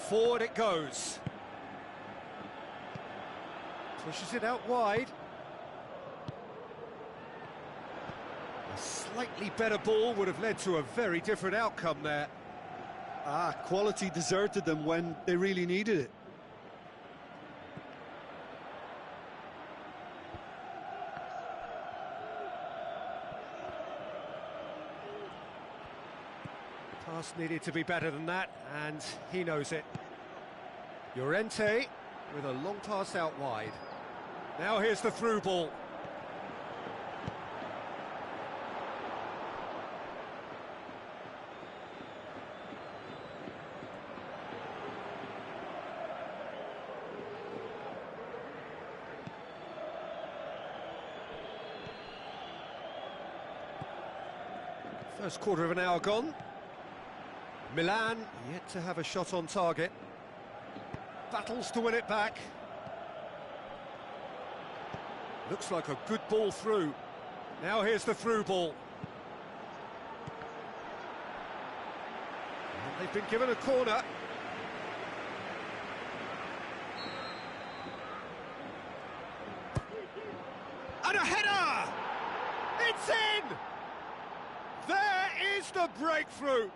Forward it goes. Pushes it out wide. A slightly better ball would have led to a very different outcome there. Quality deserted them when they really needed it. Pass needed to be better than that, and he knows it. Llorente with a long pass out wide. Now here's the through ball. First quarter of an hour gone. Milan yet to have a shot on target. Battles to win it back. Looks like a good ball through. Now here's the through ball. And they've been given a corner. And a header! It's in! There is the breakthrough!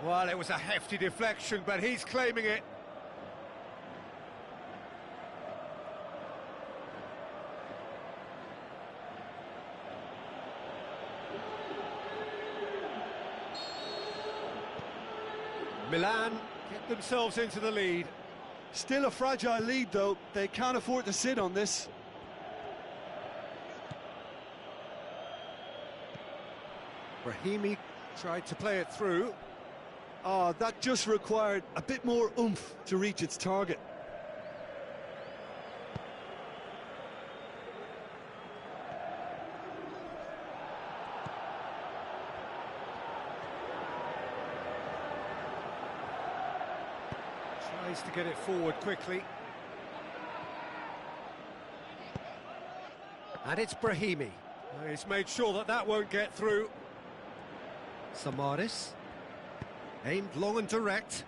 Well, it was a hefty deflection, but he's claiming it. Milan get themselves into the lead. Still a fragile lead, though. They can't afford to sit on this. Brahimi tried to play it through. That just required a bit more oomph to reach its target. Tries to get it forward quickly. And it's Brahimi. He's made sure that that won't get through. Samaris. Aimed long and direct.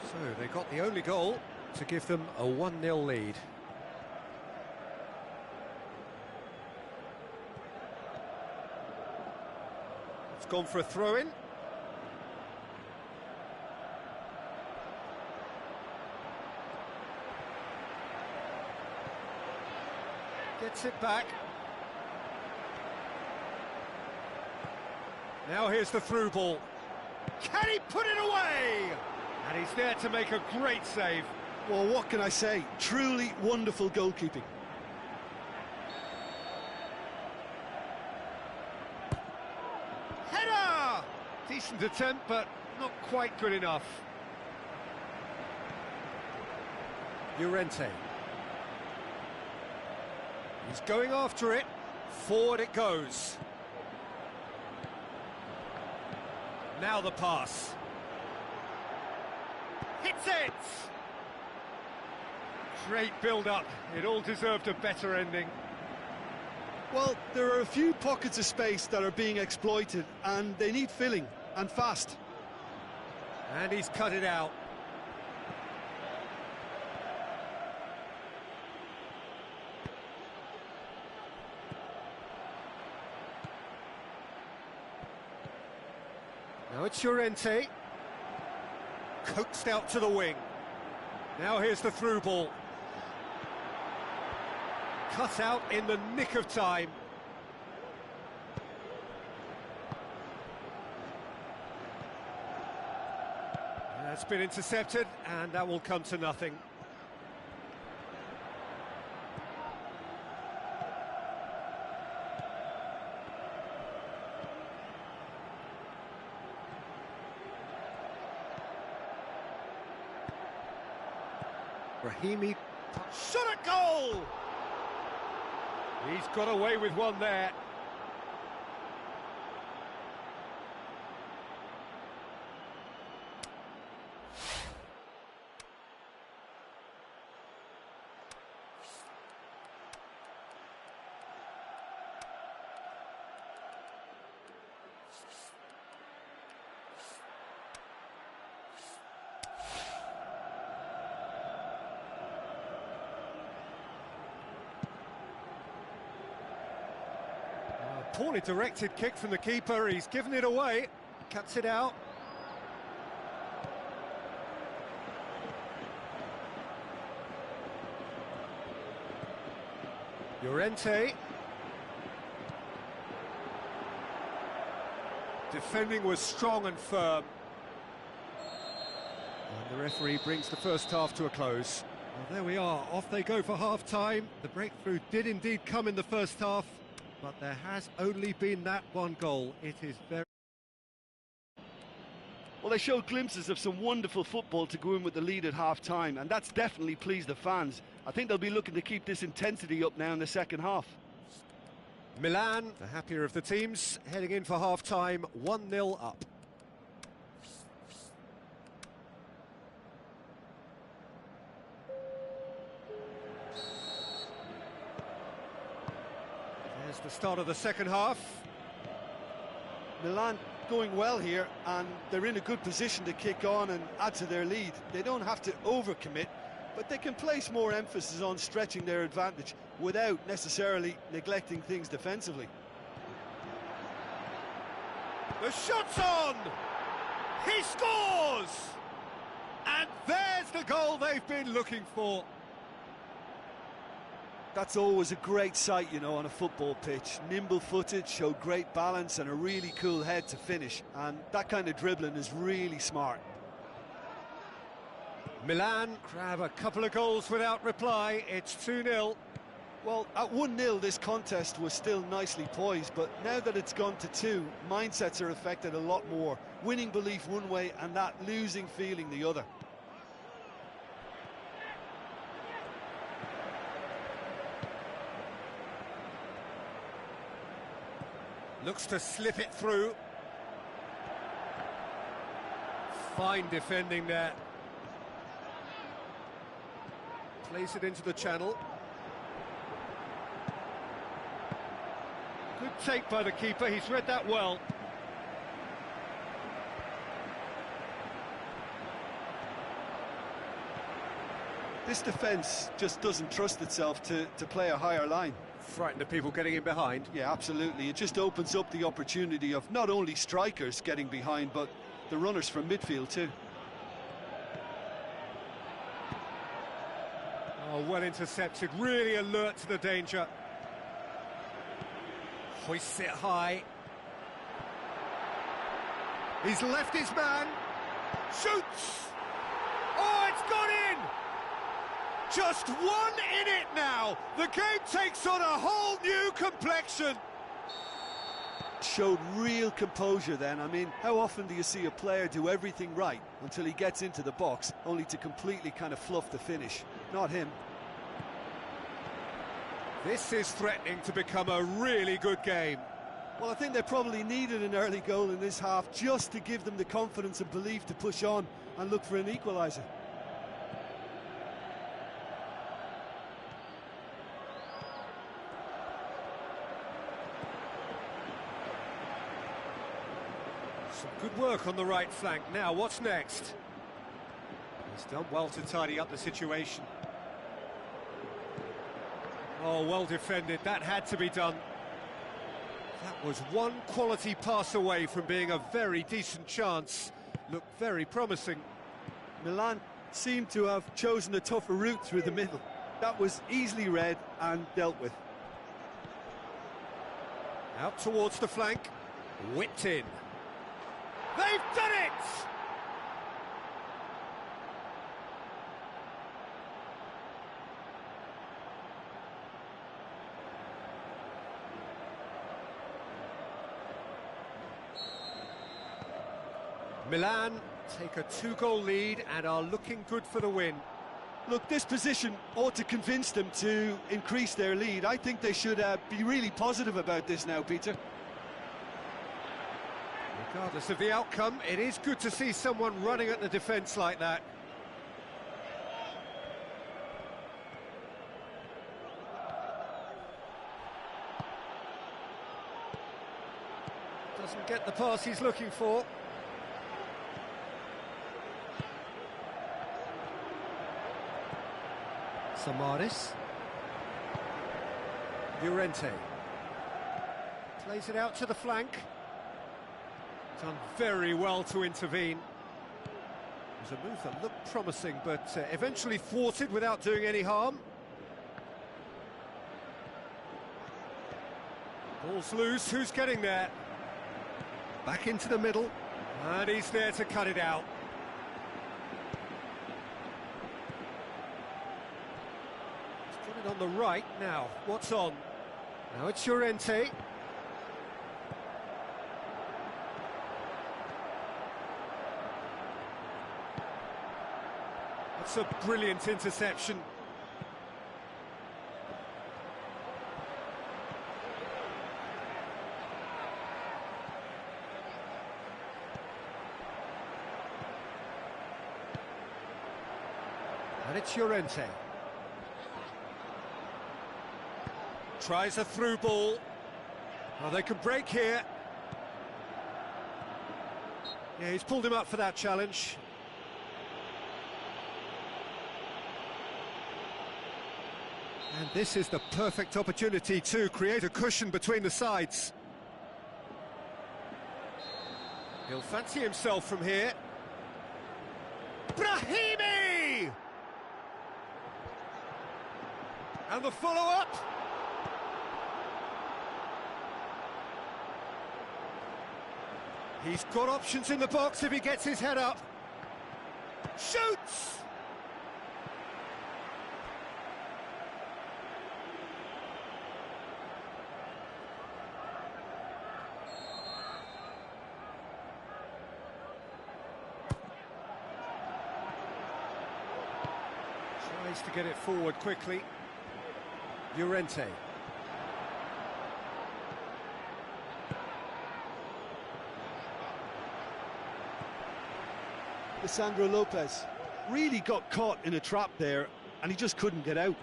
So they got the only goal to give them a 1-0 lead. It's gone for a throw-in. Gets it back. Now here's the through ball. Can he put it away? And he's there to make a great save. Well, what can I say? Truly wonderful goalkeeping. Header! Decent attempt, but not quite good enough. Llorente. He's going after it. Forward it goes. Now the pass. Hits it! Great build-up. It all deserved a better ending. Well, there are a few pockets of space that are being exploited, and they need filling, and fast. And he's cut it out. Now it's Llorente. Coaxed out to the wing. Now here's the through ball. Cut out in the nick of time. That's been intercepted, and that will come to nothing. Brahimi shot at goal! He's got away with one there. Poorly directed kick from the keeper, he's given it away, cuts it out. Llorente. Defending was strong and firm. And the referee brings the first half to a close. Well, there we are, off they go for half-time. The breakthrough did indeed come in the first half, but there has only been that one goal. It is very... Well, they showed glimpses of some wonderful football to go in with the lead at half-time, and that's definitely pleased the fans. I think they'll be looking to keep this intensity up now in the second half. Milan, the happier of the teams, heading in for half-time, 1-0 up. There's the start of the second half. Milan going well here, and they're in a good position to kick on and add to their lead. They don't have to overcommit, but they can place more emphasis on stretching their advantage without necessarily neglecting things defensively. The shot's on! He scores! And there's the goal they've been looking for. That's always a great sight, you know, on a football pitch. Nimble-footed, showed great balance and a really cool head to finish. And that kind of dribbling is really smart. Milan grab a couple of goals without reply. It's 2-0. Well, at 1-0, this contest was still nicely poised, but now that it's gone to 2, mindsets are affected a lot more. Winning belief one way and that losing feeling the other. Looks to slip it through. Fine defending there. Plays it into the channel. Good take by the keeper, he's read that well. This defence just doesn't trust itself to play a higher line. Frightened of people getting in behind. Yeah, absolutely. It just opens up the opportunity of not only strikers getting behind, but the runners from midfield too. Oh, well intercepted, really alert to the danger. Hoists it high. He's left his man. Shoots! Oh, it's gone in! Just one in it now. The game takes on a whole new complexion. Showed real composure then. I mean, how often do you see a player do everything right until he gets into the box, only to completely kind of fluff the finish? Not him. This is threatening to become a really good game. Well, I think they probably needed an early goal in this half just to give them the confidence and belief to push on and look for an equaliser. Some good work on the right flank. Now, what's next? He's done well to tidy up the situation. Oh, well defended. That had to be done. That was one quality pass away from being a very decent chance. Looked very promising. Milan seemed to have chosen a tougher route through the middle. That was easily read and dealt with. Out towards the flank. Whipped in. They've done it! Milan take a 2-goal lead and are looking good for the win. Look, this position ought to convince them to increase their lead. I think they should be really positive about this now, Peter. Regardless of the outcome, it is good to see someone running at the defence like that. Doesn't get the pass he's looking for. Samaris. Llorente. Plays it out to the flank. Done very well to intervene. It was a move that looked promising, but eventually thwarted without doing any harm. Ball's loose, who's getting there? Back into the middle, and he's there to cut it out. He's got it on the right now. What's on? Now it's Llorente. That's a brilliant interception. And it's Llorente. Tries a through ball. Oh, they can break here. Yeah, he's pulled him up for that challenge. And this is the perfect opportunity to create a cushion between the sides. He'll fancy himself from here. Brahimi! And the follow-up. He's got options in the box if he gets his head up. Shoots! Tries to get it forward quickly. Llorente. Lisandro Lopez really got caught in a trap there, and he just couldn't get out.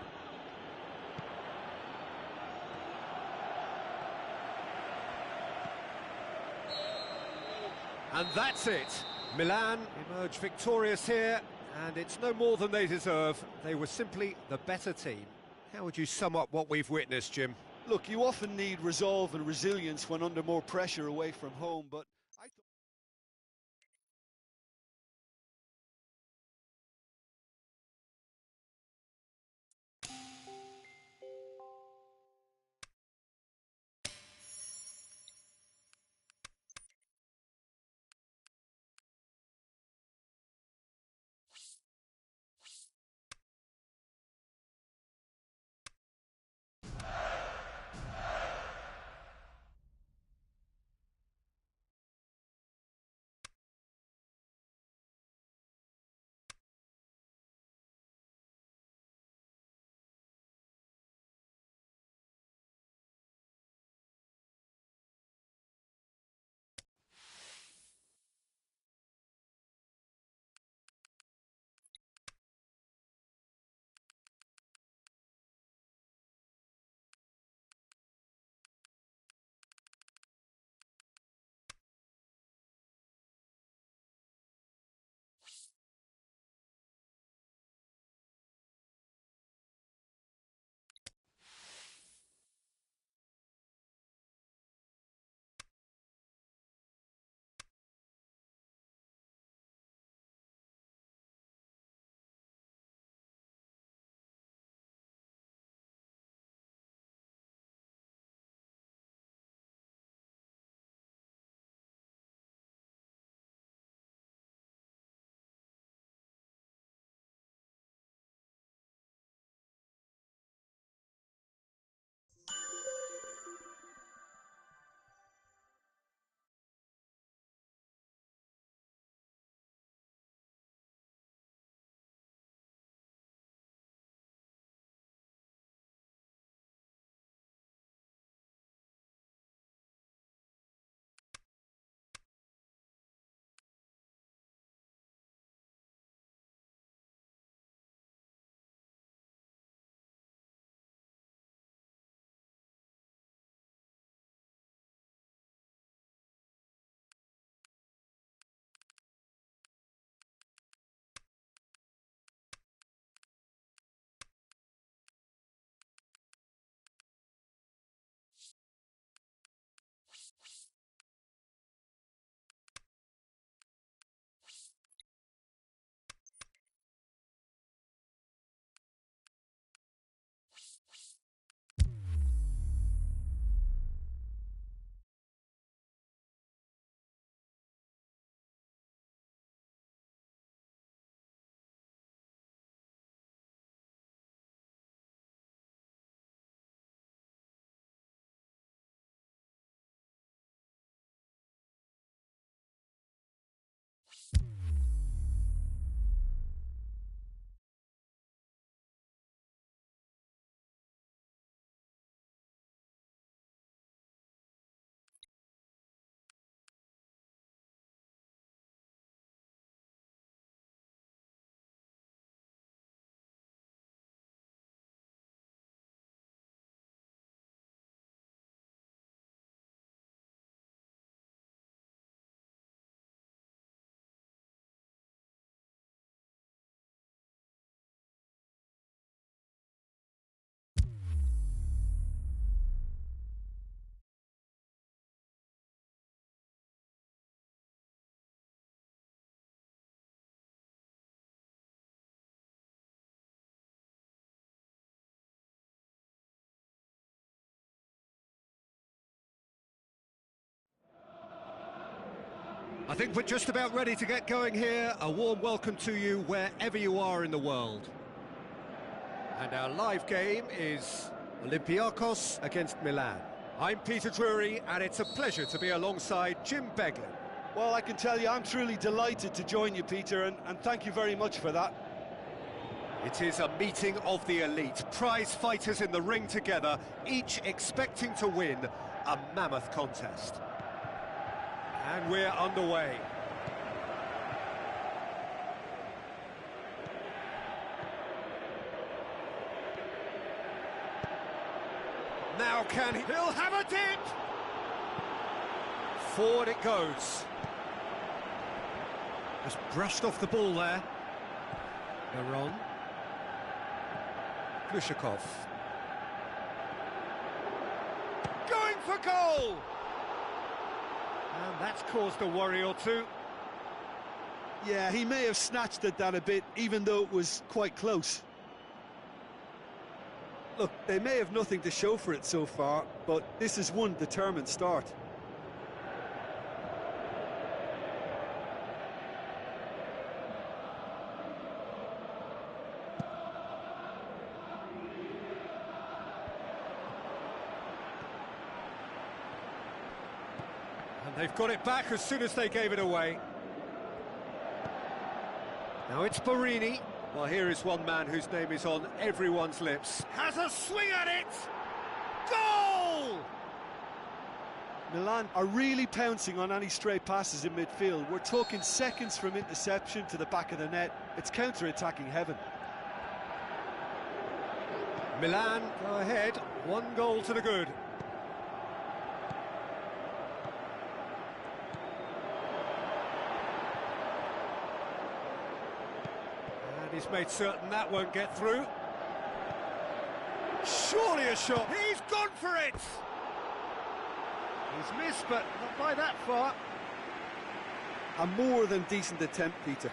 And that's it. Milan emerge victorious here, and it's no more than they deserve. They were simply the better team. How would you sum up what we've witnessed, Jim? Look, you often need resolve and resilience when under more pressure away from home, but I think we're just about ready to get going here. A warm welcome to you wherever you are in the world. And our live game is Olympiacos against Milan. I'm Peter Drury, and it's a pleasure to be alongside Jim Beglin. Well, I can tell you I'm truly delighted to join you, Peter, and thank you very much for that. It is a meeting of the elite, prize fighters in the ring together, each expecting to win a mammoth contest. And we're underway. Now can he? He'll have a dip! Forward it goes. Just brushed off the ball there. Veron. Glushakov. Going for goal! And that's caused a worry or two. Yeah, he may have snatched at that a bit, even though it was quite close. Look, they may have nothing to show for it so far, but this is one determined start. And they've got it back as soon as they gave it away. Now it's Borini. Well, here is one man whose name is on everyone's lips. Has a swing at it! Goal! Milan are really pouncing on any stray passes in midfield. We're talking seconds from interception to the back of the net. It's counter-attacking heaven. Milan go ahead, 1 goal to the good. He's made certain that won't get through. Surely a shot. He's gone for it! He's missed, but not by that far. A more than decent attempt, Peter.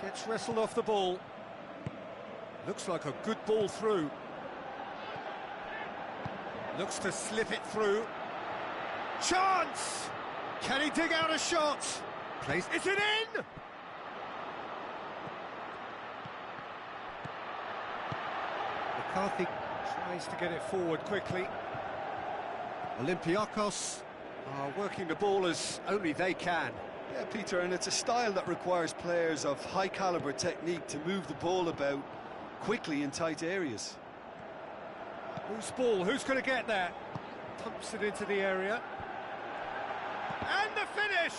Gets wrestled off the ball. Looks like a good ball through. Looks to slip it through. Chance! Can he dig out a shot? Is it in? McCarthy tries to get it forward quickly. Olympiacos are working the ball as only they can. Yeah, Peter, and it's a style that requires players of high-caliber technique to move the ball about quickly in tight areas. Whose ball? Who's going to get that? Pumps it into the area. And the finish!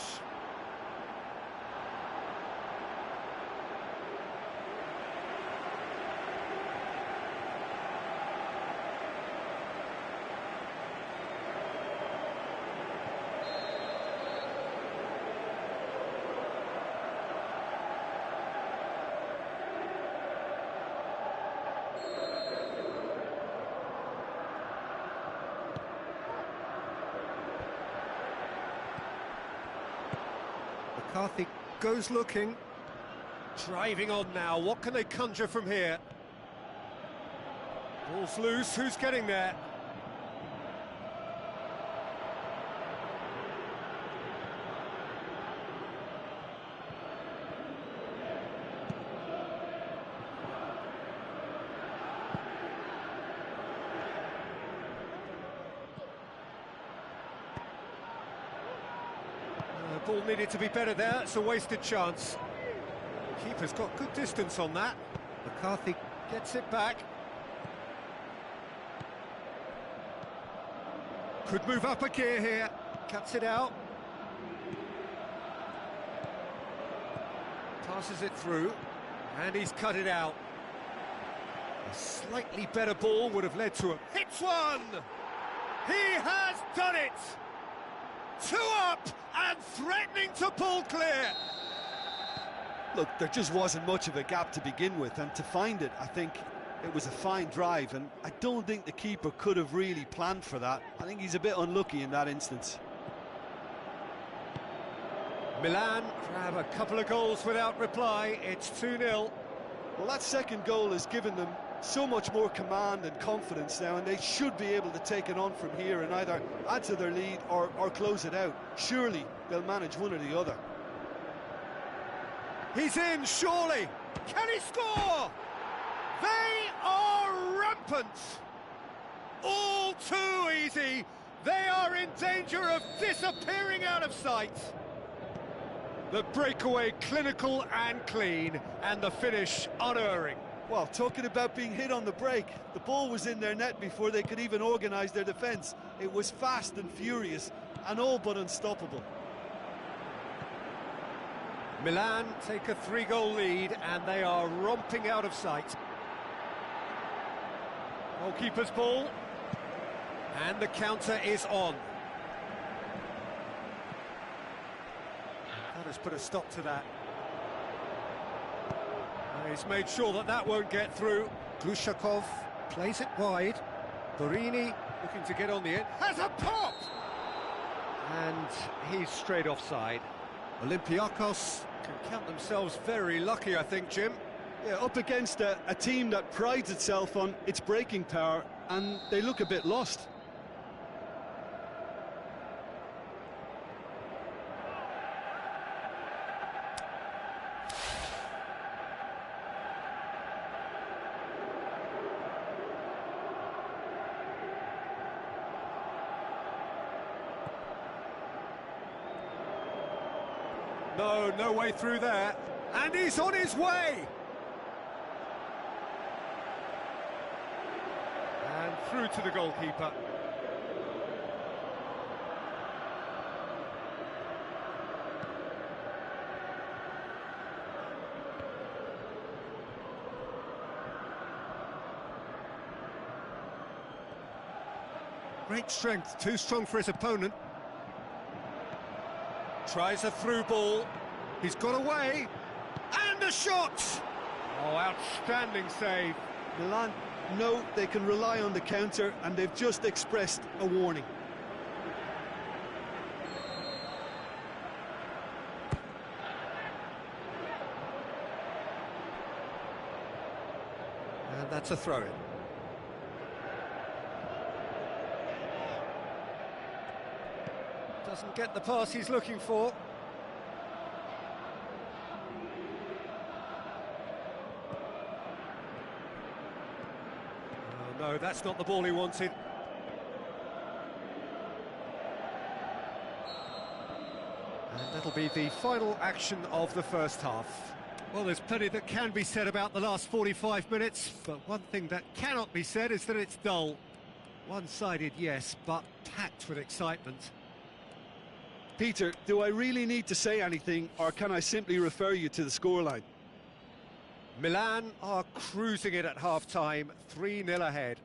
McCarthy goes looking. Driving on now. What can they conjure from here? Ball's loose. Who's getting there? Ball needed to be better there. It's a wasted chance. Keeper's got good distance on that. McCarthy gets it back. Could move up a gear here. Cuts it out. Passes it through. And he's cut it out. A slightly better ball would have led to a... Hits one! He has done it! 2 up and threatening to pull clear. Look, there just wasn't much of a gap to begin with, and to find it, I think it was a fine drive, and I don't think the keeper could have really planned for that. I think he's a bit unlucky in that instance. Milan grab a couple of goals without reply. It's 2-0. Well, that second goal has given them so much more command and confidence now, and they should be able to take it on from here and either add to their lead or close it out. Surely they'll manage one or the other. He's in, surely. Can he score? They are rampant. All too easy. They are in danger of disappearing out of sight. The breakaway clinical and clean, and the finish unerring. Well, talking about being hit on the break, the ball was in their net before they could even organise their defence. It was fast and furious, and all but unstoppable. Milan take a 3-goal lead, and they are romping out of sight. Goalkeeper's ball, and the counter is on. That has put a stop to that. And he's made sure that that won't get through. Glushakov plays it wide. Borini looking to get on the end. Has a pop! And he's straight offside. Olympiacos can count themselves very lucky, I think, Jim. Yeah, up against a team that prides itself on its breaking power, and they look a bit lost. No way through there. And he's on his way. And through to the goalkeeper. Great strength, too strong for his opponent. Tries a through ball. He's got away. And a shot! Oh, outstanding save. Milan know they can rely on the counter, and they've just expressed a warning. And that's a throw-in. Doesn't get the pass he's looking for. Oh, no, that's not the ball he wanted. And that'll be the final action of the first half. Well, there's plenty that can be said about the last 45 minutes, but one thing that cannot be said is that it's dull. One-sided, yes, but packed with excitement. Peter, do I really need to say anything, or can I simply refer you to the scoreline? Milan are cruising it at half-time, 3-0 ahead.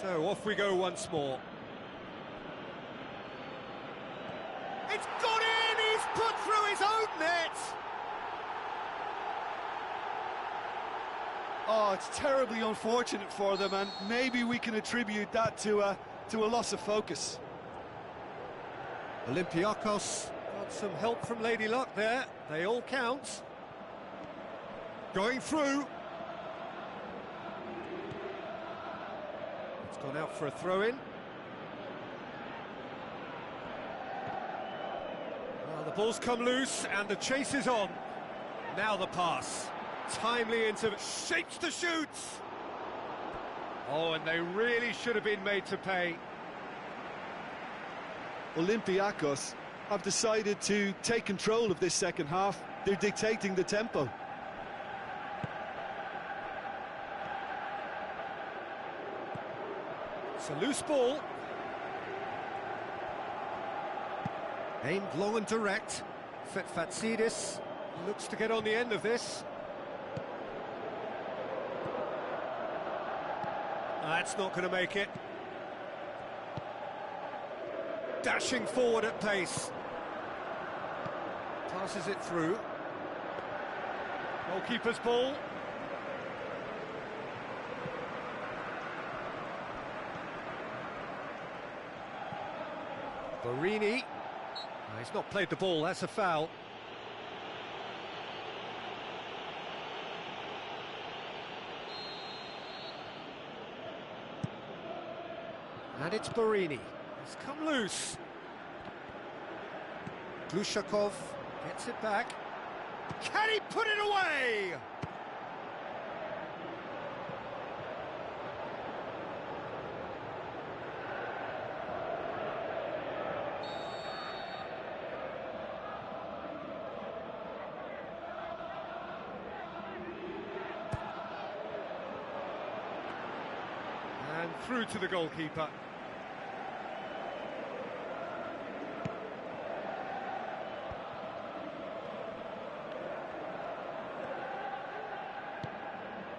So off we go once more. It's got in! He's put through his own net! Oh, it's terribly unfortunate for them, and maybe we can attribute that to a loss of focus. Olympiacos got some help from Lady Luck there. They all count. Going through. It's Gone out for a throw-in. Well, the ball's come loose and the chase is on. Now the pass. Timely into shapes to shoot. Oh, and they really should have been made to pay. Olympiacos have decided to take control of this second half. They're dictating the tempo. It's a loose ball. Aimed long and direct. Fetfatsidis looks to get on the end of this. That's not going to make it. Dashing forward at pace. Passes it through. Goalkeeper's ball. Borini. He's not played the ball, that's a foul. And it's Borini. He's come loose. Glushakov gets it back. Can he put it away? And through to the goalkeeper.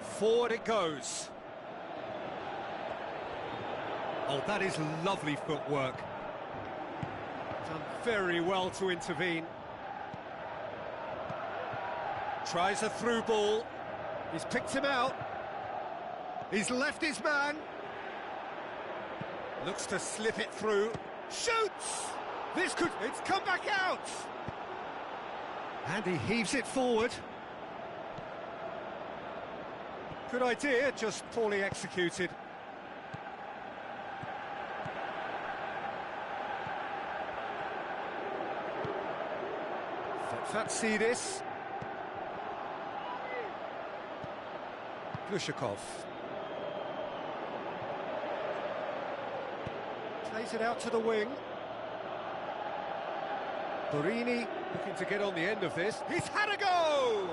Forward it goes. Oh, that is lovely footwork. Done very well to intervene. Tries a through ball. He's picked him out. He's left his man. Looks to slip it through. Shoots! It's come back out! And he heaves it forward. Good idea, just poorly executed. Fetfatsidis. Glushakov. Plays it out to the wing. Borini looking to get on the end of this. He's had a go!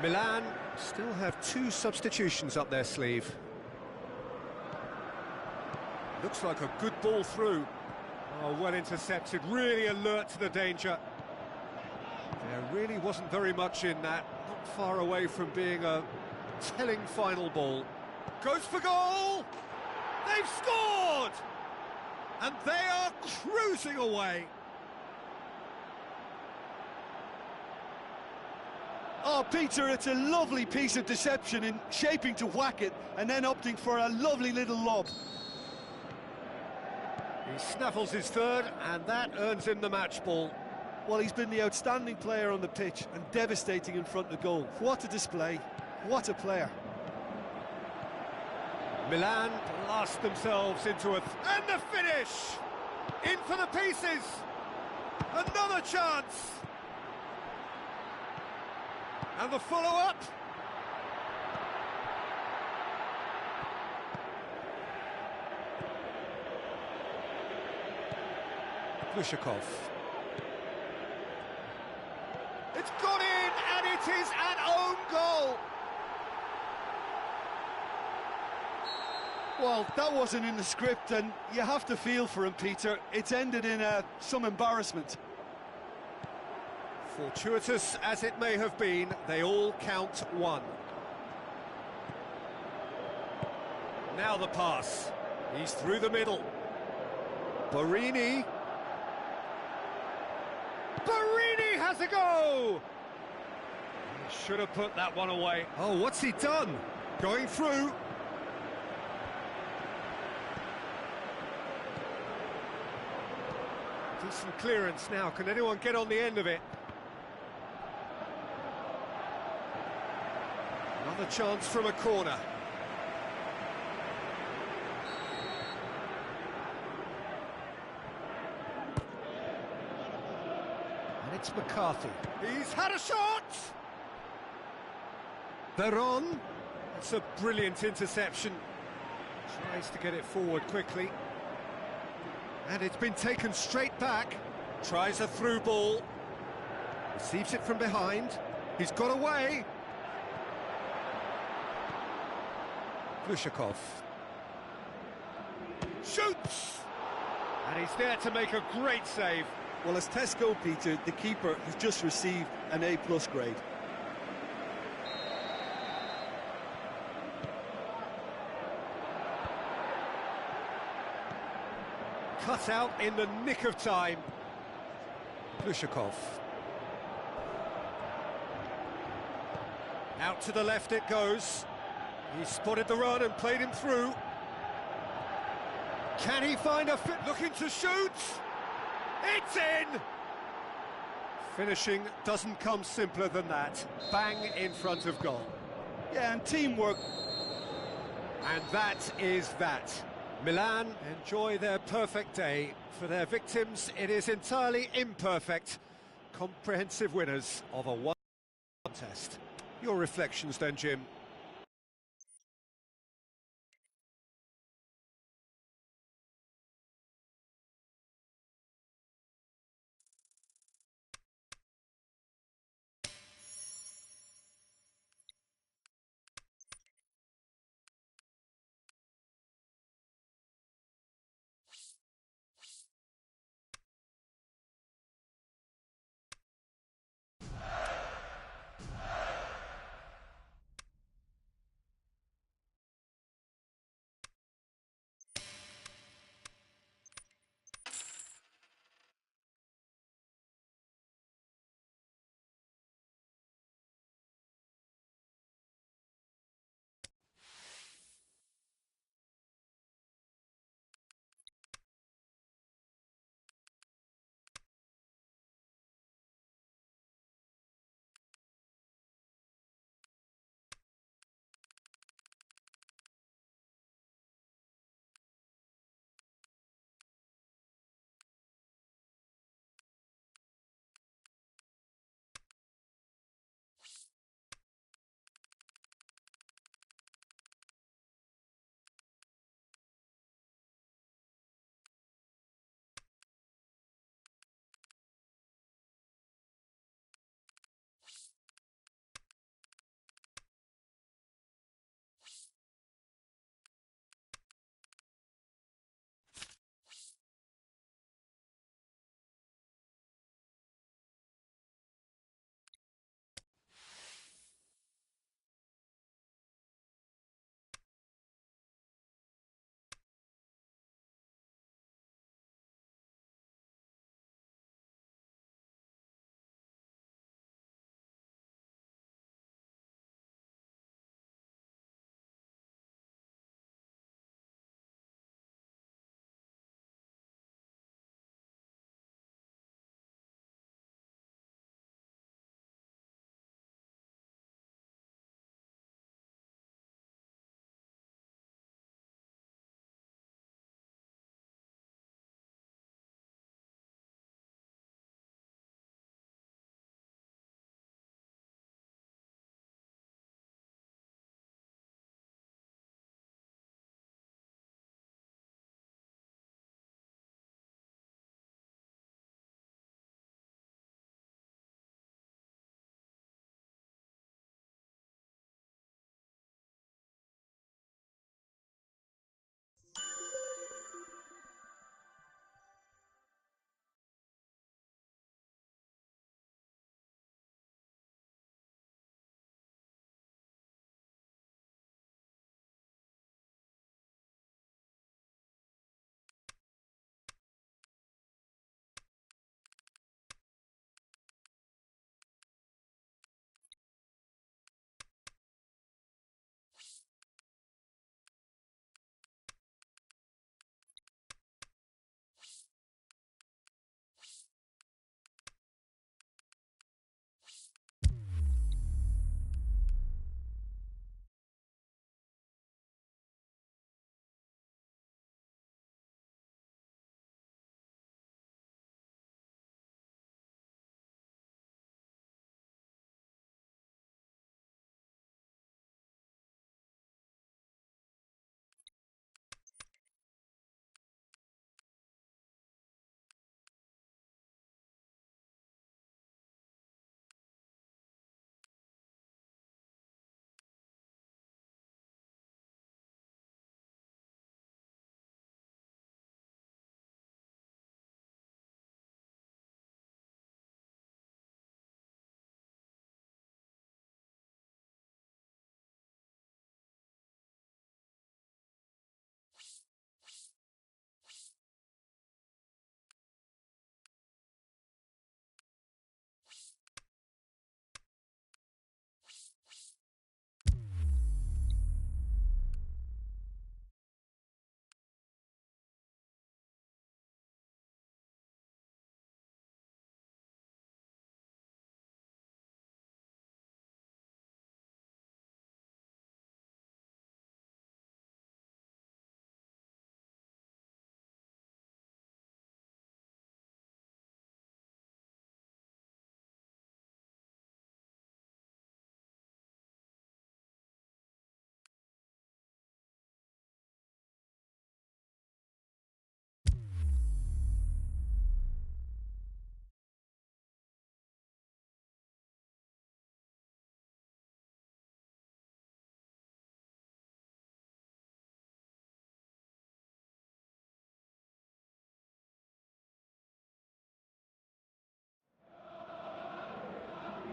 Milan still have 2 substitutions up their sleeve. Looks like a good ball through. Oh, well intercepted, really alert to the danger. There really wasn't very much in that, not far away from being a telling final ball. Goes for goal! They've scored! And they are cruising away. Oh, Peter, it's a lovely piece of deception in shaping to whack it and then opting for a lovely little lob. He snaffles his third, and that earns him the match ball. Well, he's been the outstanding player on the pitch and devastating in front of goal. What a display, what a player. Milan blast themselves into and the finish! In for the pieces! Another chance! And the follow-up. Glushakov. It's gone in, and it is an own goal. Well, that wasn't in the script, and you have to feel for him, Peter. It's ended in some embarrassment. Fortuitous as it may have been, they all count one. Now the pass. He's through the middle. Borini. Borini has a go! He should have put that one away. Oh, what's he done? Going through. Decent clearance now. Can anyone get on the end of it? Another chance from a corner. And it's McCarthy. He's had a shot! Veron. That's a brilliant interception. Tries to get it forward quickly. And it's been taken straight back. Tries a through ball. Receives it from behind. He's got away. Glushakov. Shoots! And he's there to make a great save. Well, as Tesco, Peter, the keeper has just received an A+ grade. Cut out in the nick of time. Glushakov. Out to the left it goes. He spotted the run and played him through. Can he find a fit? Looking to shoot! It's in! Finishing doesn't come simpler than that. Bang in front of goal. Yeah, and teamwork. And that is that. Milan enjoy their perfect day. For their victims, it is entirely imperfect. Comprehensive winners of a one contest. Your reflections then, Jim?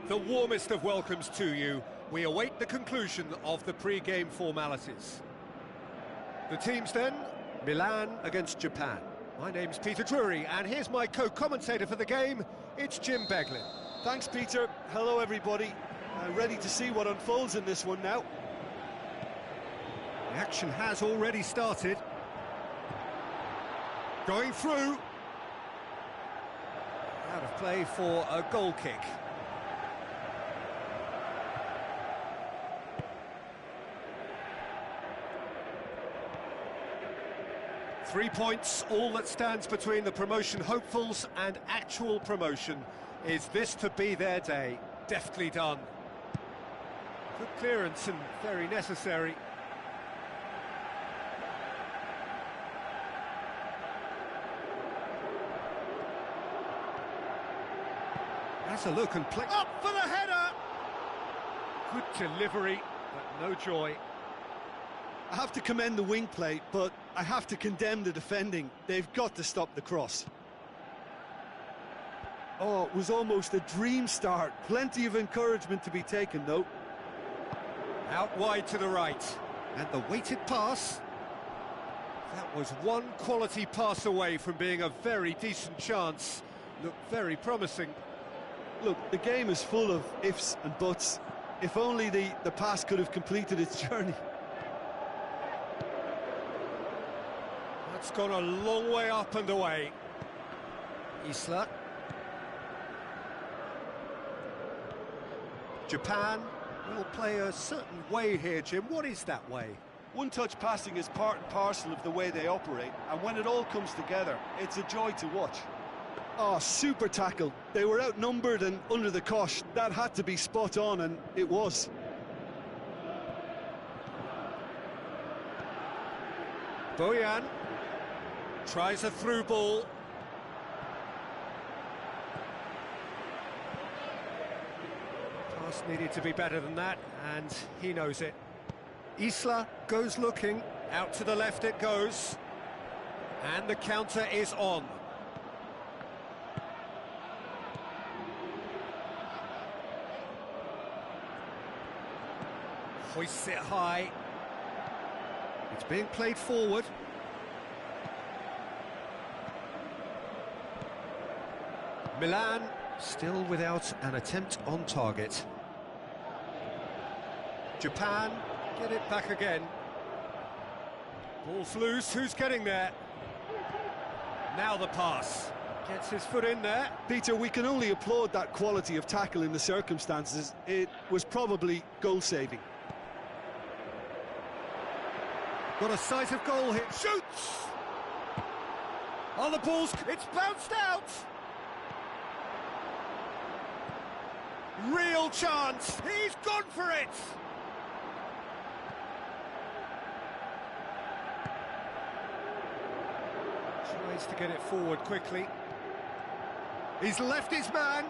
The warmest of welcomes to you. We await the conclusion of the pre-game formalities. The teams then, Milan against Japan. My name's Peter Drury, and here's my co-commentator for the game, it's Jim Beglin. Thanks, Peter. Hello, everybody. Ready to see what unfolds in this one now. The action has already started. Going through. Out of play for a goal kick. Three points, all that stands between the promotion hopefuls and actual promotion. Is this to be their day? Deftly done. Good clearance and very necessary. Has a look and play up for the header. Good delivery, but no joy. I have to commend the wing play, but I have to condemn the defending. They've got to stop the cross. Oh, it was almost a dream start. Plenty of encouragement to be taken, though. Out wide to the right. And the weighted pass. That was one quality pass away from being a very decent chance. Looked very promising. Look, the game is full of ifs and buts. If only the pass could have completed its journey. That's gone a long way up and away. Isla. Japan will play a certain way here, Jim. What is that way? One-touch passing is part and parcel of the way they operate, and when it all comes together, it's a joy to watch. Oh, super tackle. They were outnumbered and under the cosh. That had to be spot on, and it was. Bojan tries a through ball. Pass needed to be better than that, and he knows it. Isla goes looking, out to the left it goes, and the counter is on. Hoists it high. It's being played forward. Milan still without an attempt on target. Japan get it back again. Ball's loose, who's getting there? Now the pass. Gets his foot in there. Peter, we can only applaud that quality of tackle in the circumstances. It was probably goal-saving. Got a sight of goal here. Shoots! On the balls, it's bounced out! Real chance, he's gone for it! Tries to get it forward quickly. He's left his man.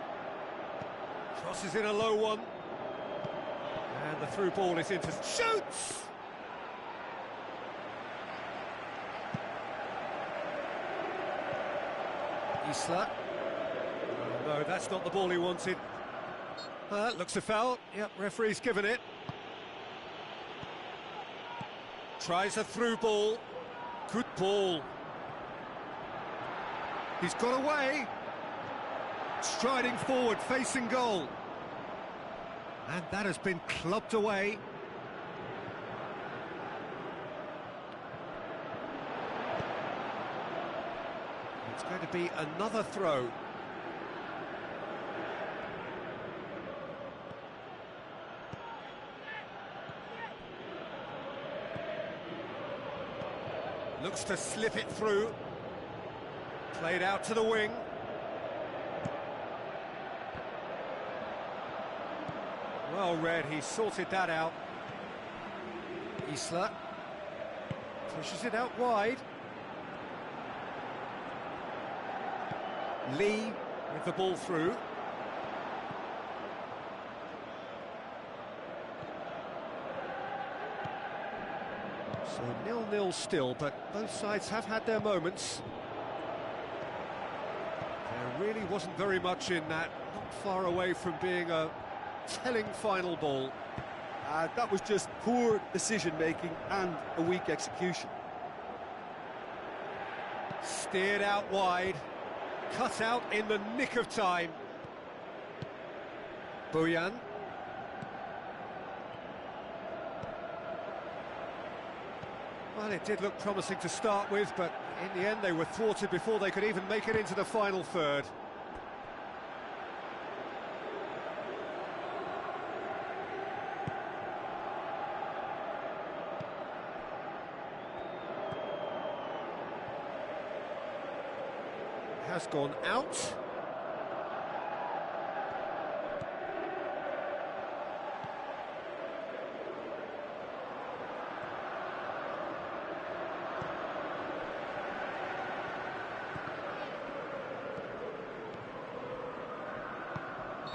Crosses in a low one. And the through ball is into... Shoots! Isla. Oh, no, that's not the ball he wanted. Looks a foul. Yep, referee's given it. Tries a through ball. Good ball. He's got away. Striding forward, facing goal. And that has been clubbed away. It's going to be another throw. Looks to slip it through. Played out to the wing. Well read, he sorted that out. Isla pushes it out wide. Lee with the ball through. So 0-0 still, but both sides have had their moments. There really wasn't very much in that, not far away from being a telling final ball. That was just poor decision-making and a weak execution. Steered out wide, cut out in the nick of time. Bojan. Well, it did look promising to start with, but in the end they were thwarted before they could even make it into the final third. Has gone out.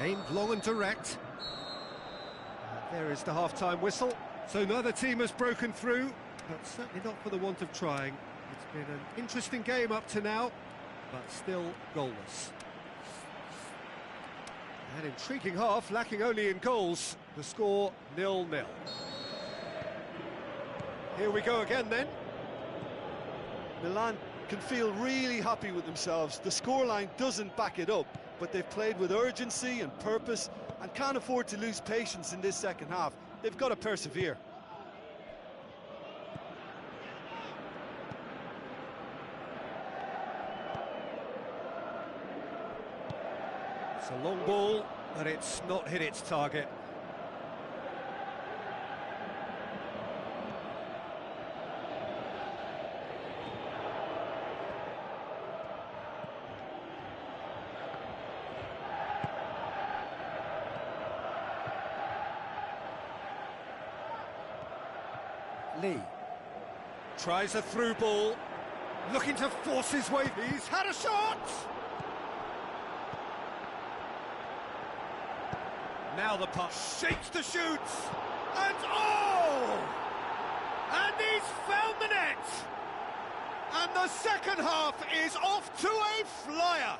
Aimed long and direct. And there is the half-time whistle. So neither team has broken through, but certainly not for the want of trying. It's been an interesting game up to now, but still goalless. An intriguing half, lacking only in goals. The score 0-0. Here we go again then. Milan can feel really happy with themselves. The scoreline doesn't back it up, but they've played with urgency and purpose and can't afford to lose patience in this second half. They've got to persevere. It's a long ball, but it's not hit its target. Lee tries a through ball, looking to force his way. He's had a shot! Now the pass shakes to shoot, and oh! And he's found the net! And the second half is off to a flyer!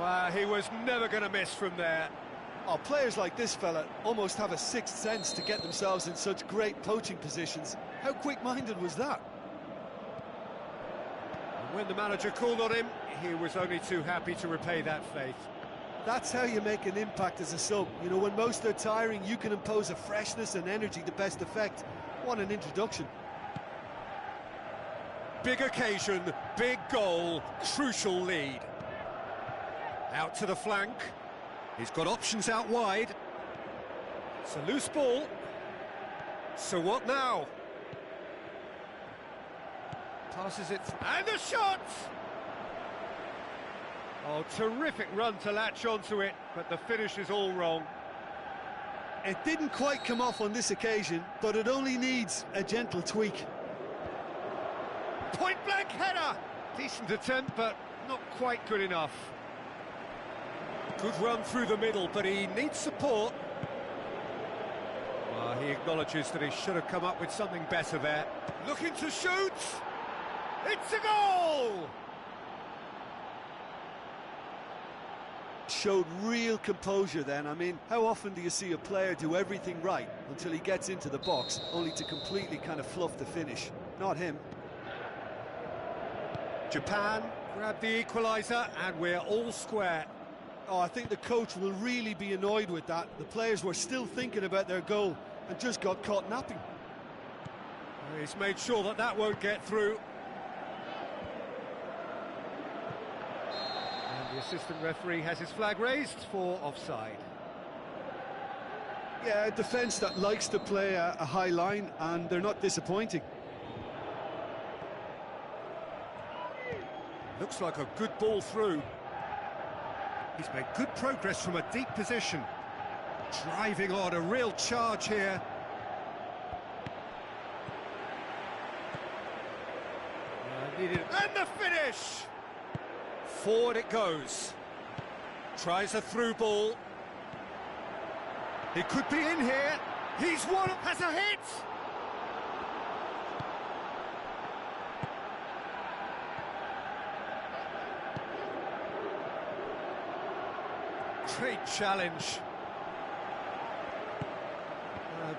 Well, he was never going to miss from there. Oh, players like this fella almost have a sixth sense to get themselves in such great poaching positions. How quick-minded was that? And when the manager called on him, he was only too happy to repay that faith. That's how you make an impact as a sub. You know, when most are tiring, you can impose a freshness and energy to best effect. What an introduction. Big occasion, big goal, crucial lead. Out to the flank. He's got options out wide. It's a loose ball. So what now? Passes it, and the shot! Oh, terrific run to latch onto it, but the finish is all wrong. It didn't quite come off on this occasion, but it only needs a gentle tweak. Point-blank header! Decent attempt, but not quite good enough. Good run through the middle, but he needs support. He acknowledges that he should have come up with something better there. Looking to shoot! It's a goal! Showed real composure then. I mean, how often do you see a player do everything right until he gets into the box, only to completely kind of fluff the finish? Not him. Japan grabbed the equaliser, and we're all square. Oh, I think the coach will really be annoyed with that. The players were still thinking about their goal and just got caught napping. He's made sure that that won't get through. And the assistant referee has his flag raised for offside. Yeah, a defence that likes to play a high line, and they're not disappointing. Looks like a good ball through. He's made good progress from a deep position. Driving on, a real charge here. And the finish! Forward it goes. Tries a through ball. He could be in here. He's one, has a hit! Great challenge.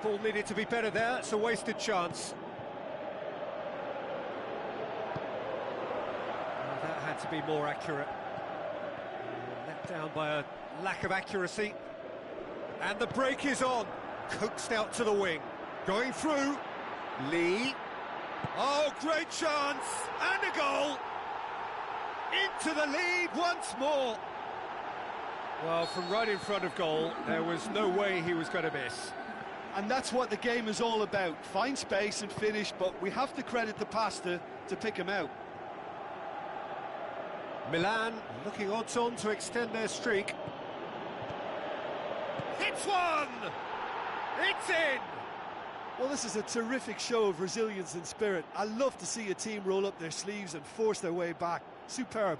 Ball needed to be better there. It's a wasted chance. That had to be more accurate. Let down by a lack of accuracy. And the break is on. Coaxed out to the wing. Going through. Lee. Oh, great chance. And a goal. Into the lead once more. Well, from right in front of goal, there was no way he was going to miss. And that's what the game is all about. Find space and finish, but we have to credit the Pasta to pick him out. Milan looking odds-on to extend their streak. Hits one! It's in! Well, this is a terrific show of resilience and spirit. I love to see a team roll up their sleeves and force their way back. Superb.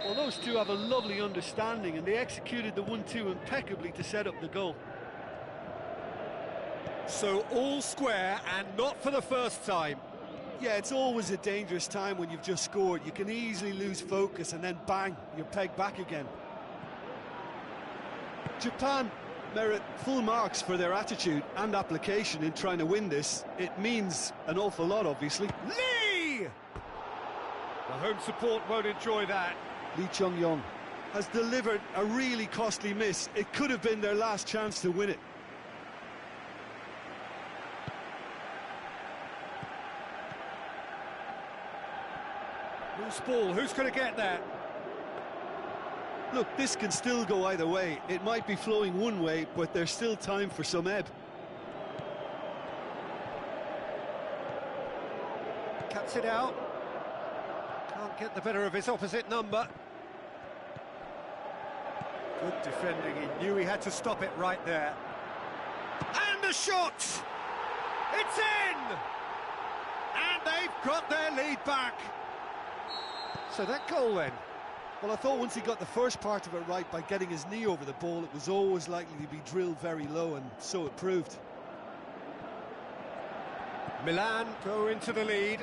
Well, those two have a lovely understanding, and they executed the 1-2 impeccably to set up the goal. So all square, and not for the first time. Yeah, it's always a dangerous time when you've just scored. You can easily lose focus and then bang, you're pegged back again. Japan merit full marks for their attitude and application in trying to win this. It means an awful lot, obviously. Lee! The home support won't enjoy that. Lee Chung-yong has delivered a really costly miss. It could have been their last chance to win it. Loose ball, who's going to get that? Look, this can still go either way. It might be flowing one way, but there's still time for some ebb. Cuts it out. Can't get the better of his opposite number. Good defending, he knew he had to stop it right there. And the shot! It's in! And they've got their lead back. So that goal then? Well, I thought once he got the first part of it right by getting his knee over the ball, it was always likely to be drilled very low, and so it proved. Milan go into the lead.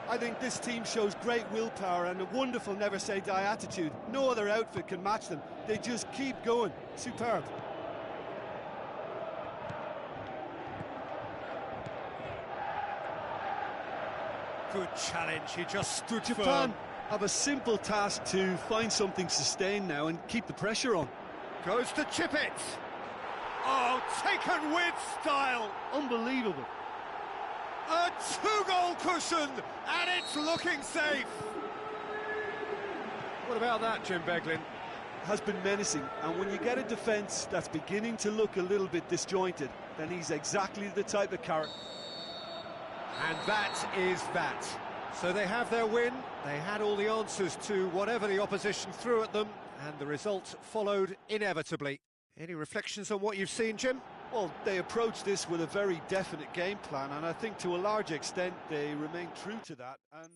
I think this team shows great willpower and a wonderful never-say-die attitude. No other outfit can match them. They just keep going. Superb. Good challenge, he just stood Japan firm. have a simple task to find something sustained now and keep the pressure on. Goes to chip it. Oh, taken with style. Unbelievable. A two-goal cushion, and it's looking safe. What about that, Jim Beglin? Has been menacing, and when you get a defence that's beginning to look a little bit disjointed, then he's exactly the type of character. And that is that. So they have their win, they had all the answers to whatever the opposition threw at them, and the result followed inevitably. Any reflections on what you've seen, Jim? Well, they approached this with a very definite game plan, and I think to a large extent they remain true to that. And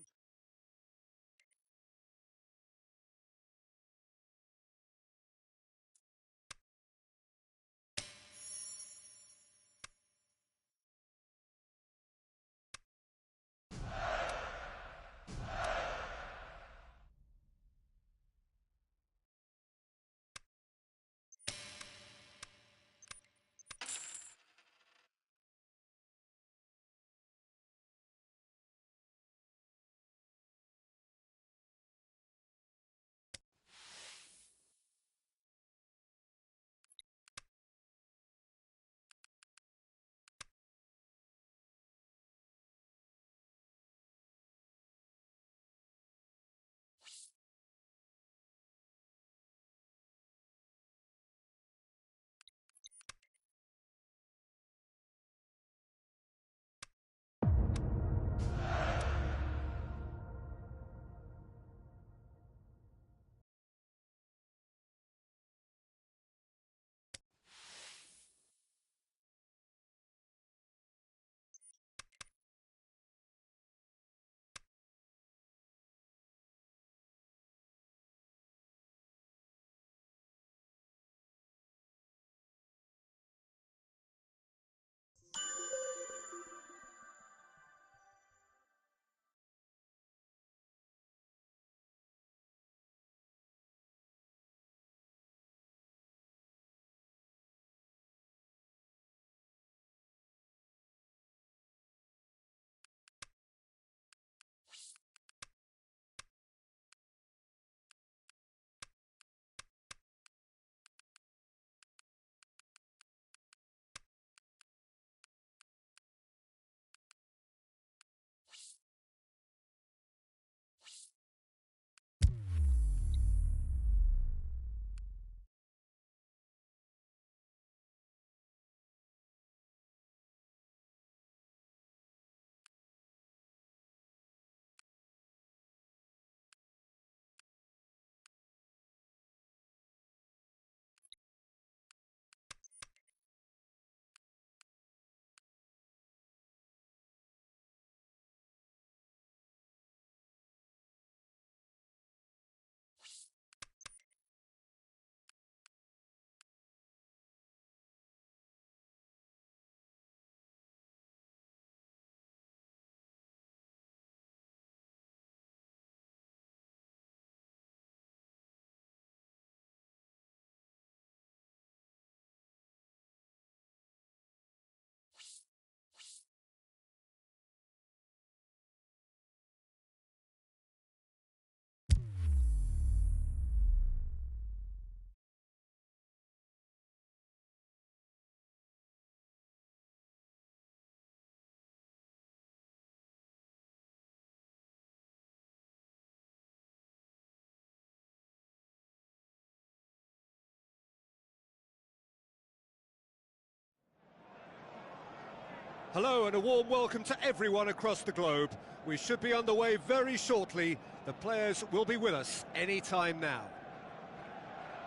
Hello and a warm welcome to everyone across the globe. We should be underway very shortly. The players will be with us any time now.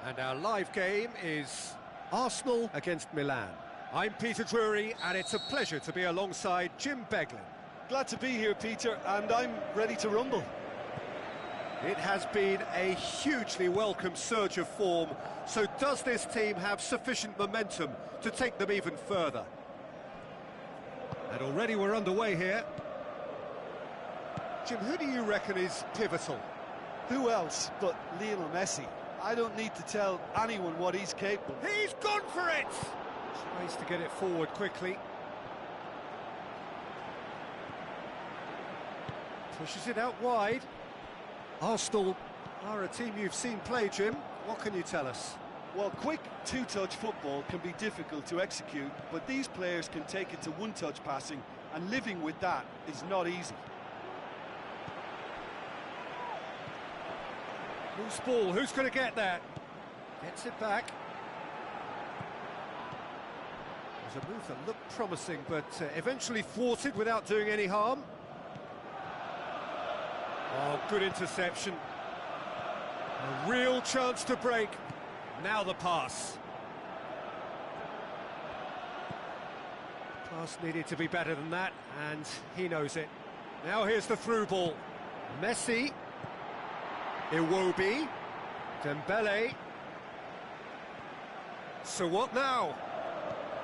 And our live game is Arsenal against Milan. I'm Peter Drury and it's a pleasure to be alongside Jim Beglin. Glad to be here, Peter, and I'm ready to rumble. It has been a hugely welcome surge of form, so does this team have sufficient momentum to take them even further? And already we're underway here. Jim, who do you reckon is pivotal? Who else but Lionel Messi? I don't need to tell anyone what he's capable. He's gone for it! Tries to get it forward quickly. Pushes it out wide. Arsenal are a team you've seen play, Jim. What can you tell us? Well, quick two-touch football can be difficult to execute, but these players can take it to one-touch passing, and living with that is not easy. Loose ball, who's going to get that? Gets it back. There's a move that looked promising, but eventually thwarted without doing any harm. Oh, good interception. A real chance to break. Now the pass. Pass needed to be better than that, and he knows it. Now here's the through ball. Messi. Iwobi. Dembele. So what now?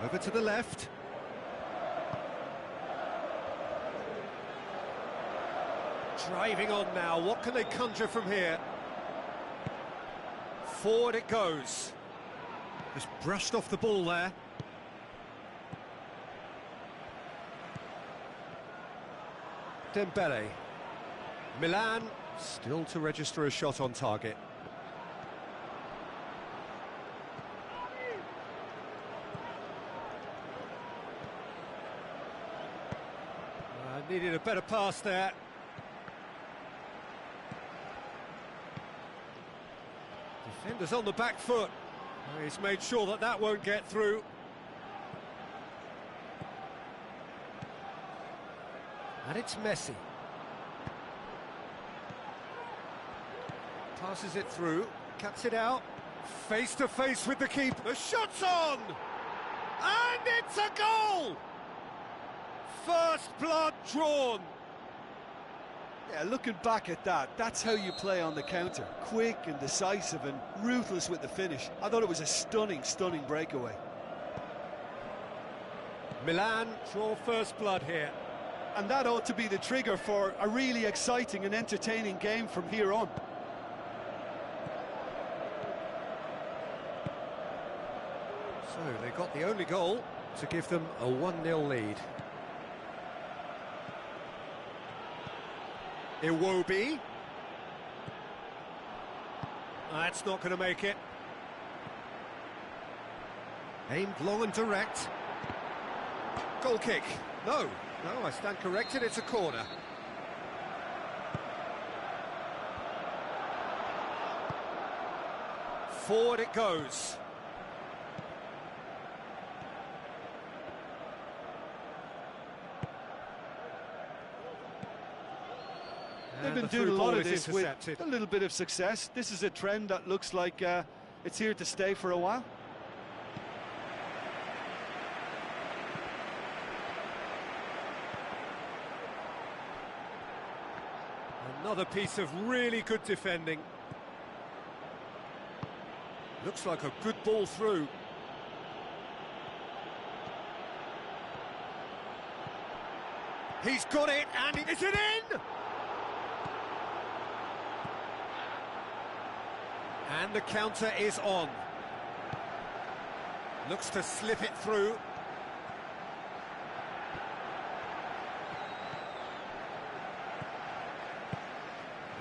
Over to the left. Driving on now, what can they conjure from here? Forward it goes. Just brushed off the ball there. Dembele. Milan still to register a shot on target. Needed a better pass there. Defender's on the back foot. He's made sure that that won't get through. And it's Messi. Passes it through, cuts it out. Face to face with the keeper. The shot's on! And it's a goal! First blood drawn. Yeah, looking back at that, that's how you play on the counter. Quick and decisive and ruthless with the finish. I thought it was a stunning, stunning breakaway. Milan draw first blood here. And that ought to be the trigger for a really exciting and entertaining game from here on. So they got the only goal to give them a 1-0 lead. Iwobi. That's not going to make it. Aimed long and direct. Goal kick. No, I stand corrected, it's a corner. Forward it goes. They've been doing a lot of this with a little bit of success. This is a trend that looks like it's here to stay for a while. Another piece of really good defending. Looks like a good ball through. He's got it, and is it in? And the counter is on. Looks to slip it through.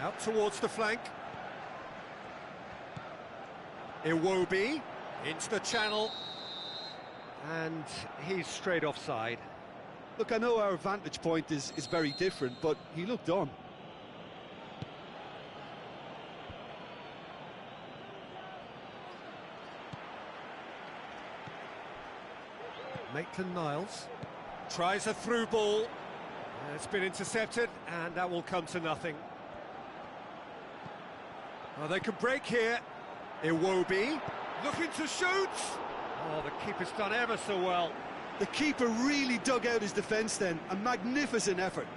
Out towards the flank. Iwobi into the channel. And he's straight offside. Look, I know our vantage point is very different, but he looked on. Maitland-Niles. Tries a through ball. It's been intercepted, and that will come to nothing. Well, they can break here. Iwobi looking to shoot. Oh, the keeper's done ever so well. The keeper really dug out his defence then. A magnificent effort.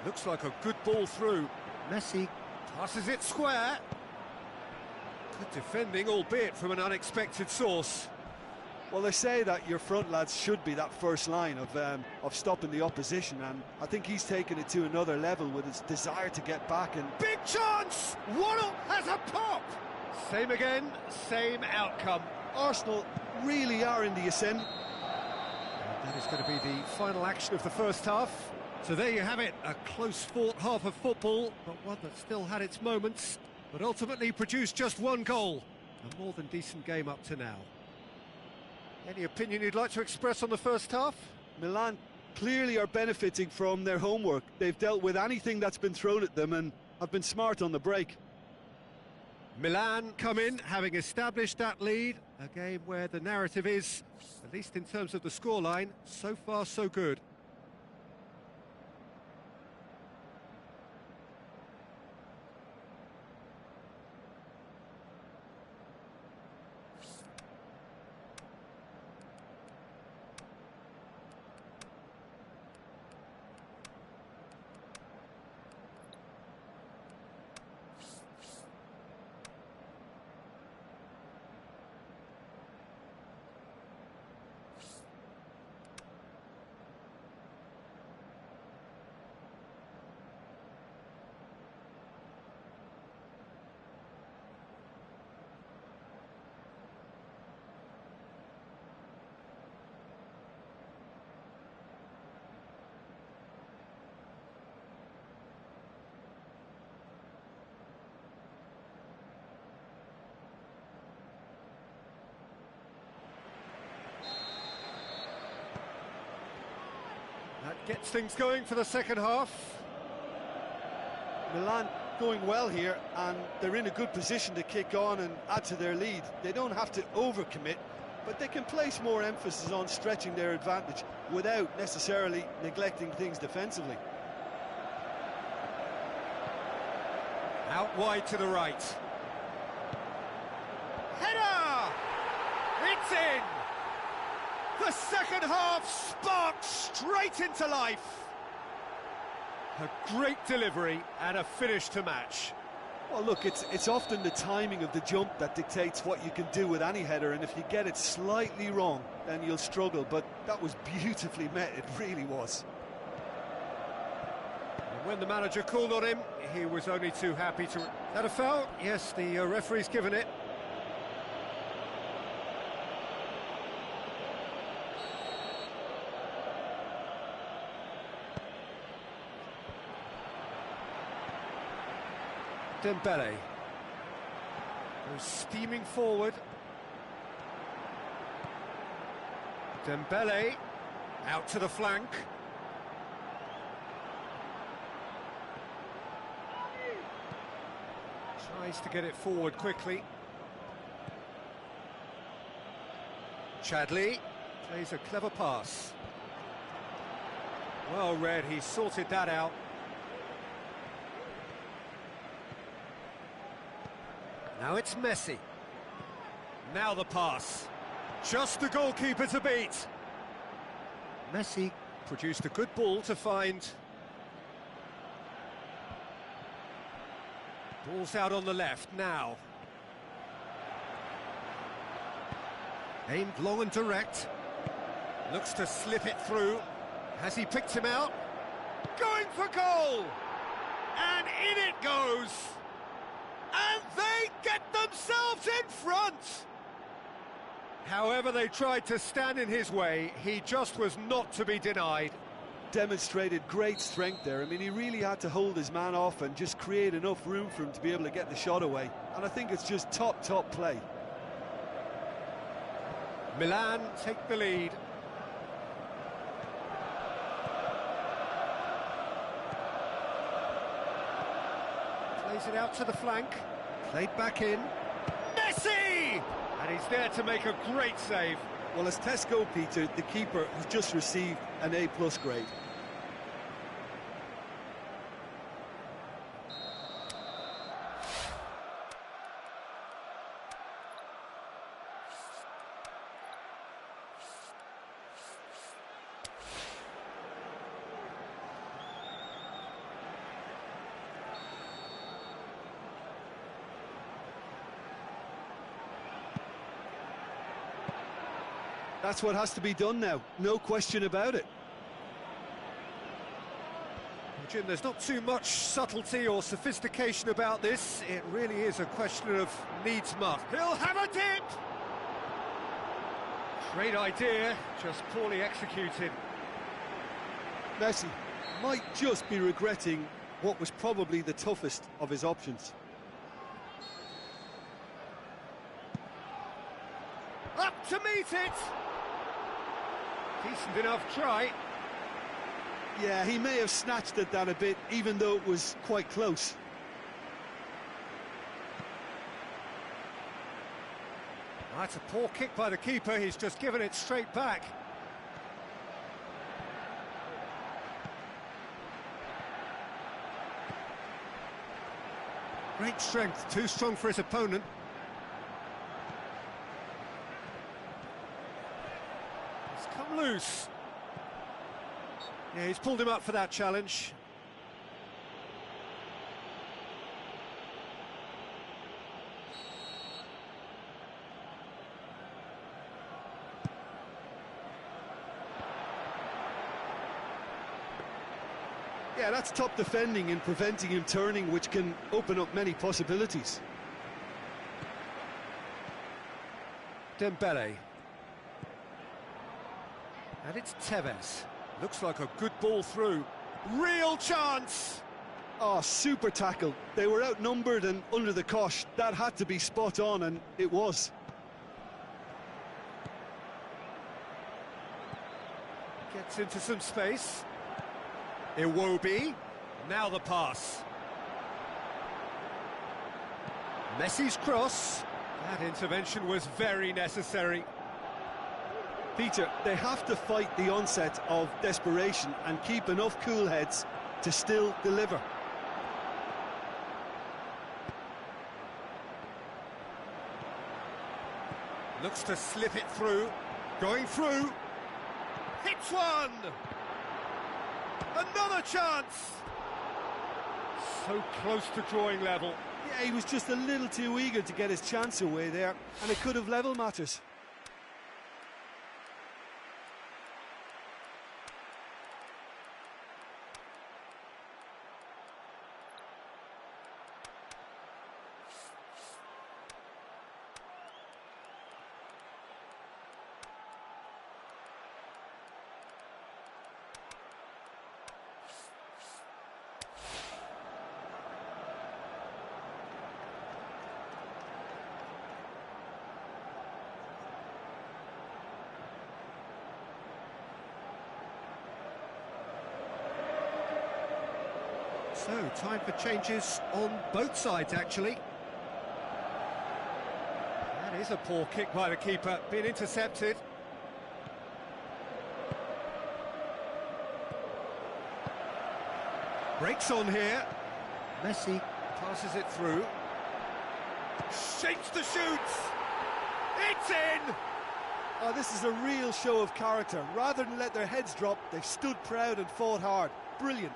Looks like a good ball through. Messi passes it square. Good defending, albeit from an unexpected source. Well, they say that your front lads should be that first line of stopping the opposition, and I think he's taken it to another level with his desire to get back. And big chance! Waddle has a pop! Same again, same outcome. Arsenal really are in the ascent. That is going to be the final action of the first half. So there you have it, a close-fought half of football, but one that still had its moments, but ultimately produced just one goal. A more than decent game up to now. Any opinion you'd like to express on the first half? Milan clearly are benefiting from their homework. They've dealt with anything that's been thrown at them and have been smart on the break. Milan come in, having established that lead, a game where the narrative is, at least in terms of the scoreline, so far so good. That gets things going for the second half. Milan going well here, and they're in a good position to kick on and add to their lead. They don't have to overcommit, but they can place more emphasis on stretching their advantage without necessarily neglecting things defensively. Out wide to the right. Header! It's in! The second half sparks straight into life. A great delivery and a finish to match. Well, look, it's often the timing of the jump that dictates what you can do with any header, and if you get it slightly wrong, then you'll struggle. But that was beautifully met, it really was. And when the manager called on him, he was only too happy to... Is that a foul? Yes, the referee's given it. Dembele goes steaming forward. Dembele out to the flank. Tries to get it forward quickly. Chadli plays a clever pass. Well read, he sorted that out. Now it's Messi. Now the pass. Just the goalkeeper to beat. Messi produced a good ball to find. Ball's out on the left now. Aimed long and direct. Looks to slip it through. Has he picked him out? Going for goal! And in it goes! And they get themselves in front! However they tried to stand in his way, he just was not to be denied. Demonstrated great strength there. I mean, he really had to hold his man off and just create enough room for him to be able to get the shot away. And I think it's just top play. Milan take the lead. Plays it out to the flank. Played back in. Messi! And he's there to make a great save. Well, as Tesco, Peter, the keeper has just received an A+ grade. That's what has to be done now, no question about it. Jim, there's not too much subtlety or sophistication about this. It really is a question of needs must. He'll have a dip! Great idea, just poorly executed. Messi might just be regretting what was probably the toughest of his options. Up to meet it! Decent enough try. Yeah, he may have snatched at that a bit, even though it was quite close. That's a poor kick by the keeper, he's just given it straight back. Great strength, too strong for his opponent. It's come loose. Yeah, he's pulled him up for that challenge. Yeah, that's top defending and preventing him turning, which can open up many possibilities. Dembele. And it's Tevez. Looks like a good ball through. Real chance! Oh, super tackle. They were outnumbered and under the cosh. That had to be spot on, and it was. Gets into some space. Iwobi. Now the pass. Messi's cross. That intervention was very necessary. Peter, they have to fight the onset of desperation and keep enough cool heads to still deliver. Looks to slip it through. Going through. Hits one! Another chance! So close to drawing level. Yeah, he was just a little too eager to get his chance away there, and it could have level matters. So, time for changes on both sides, actually. That is a poor kick by the keeper, being intercepted. Breaks on here. Messi passes it through. Shapes the shoots! It's in! Oh, this is a real show of character. Rather than let their heads drop, they've stood proud and fought hard. Brilliant.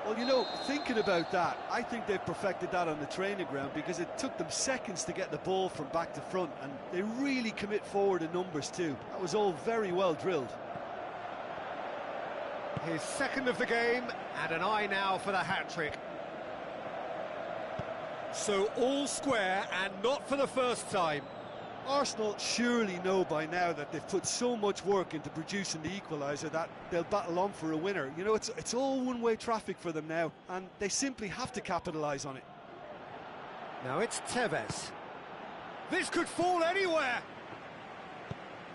Well, you know, thinking about that, I think they've perfected that on the training ground because it took them seconds to get the ball from back to front, and they really commit forward in numbers too. That was all very well drilled. His second of the game, and an eye now for the hat-trick. So all square, and not for the first time. Arsenal surely know by now that they've put so much work into producing the equaliser that they'll battle on for a winner. You know, it's all one-way traffic for them now, and they simply have to capitalise on it. Now it's Tevez. This could fall anywhere.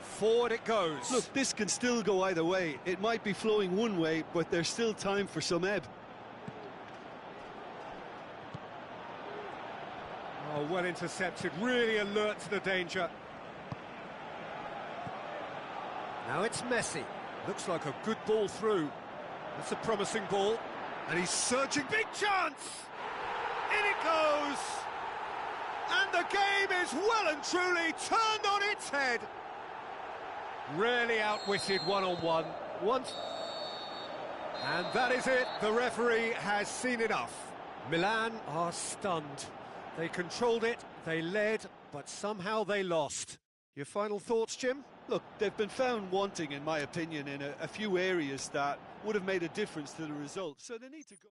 Forward it goes. Look, this can still go either way. It might be flowing one way, but there's still time for some ebb. Oh, well intercepted, really alert to the danger. Now it's Messi. Looks like a good ball through. That's a promising ball. And he's searching, big chance! In it goes! And the game is well and truly turned on its head. Rarely outwitted one-on-one. And that is it. The referee has seen enough. Milan are stunned. They controlled it, they led, but somehow they lost. Your final thoughts, Jim? Look, they've been found wanting, in my opinion, in a few areas that would have made a difference to the result, so they need to go.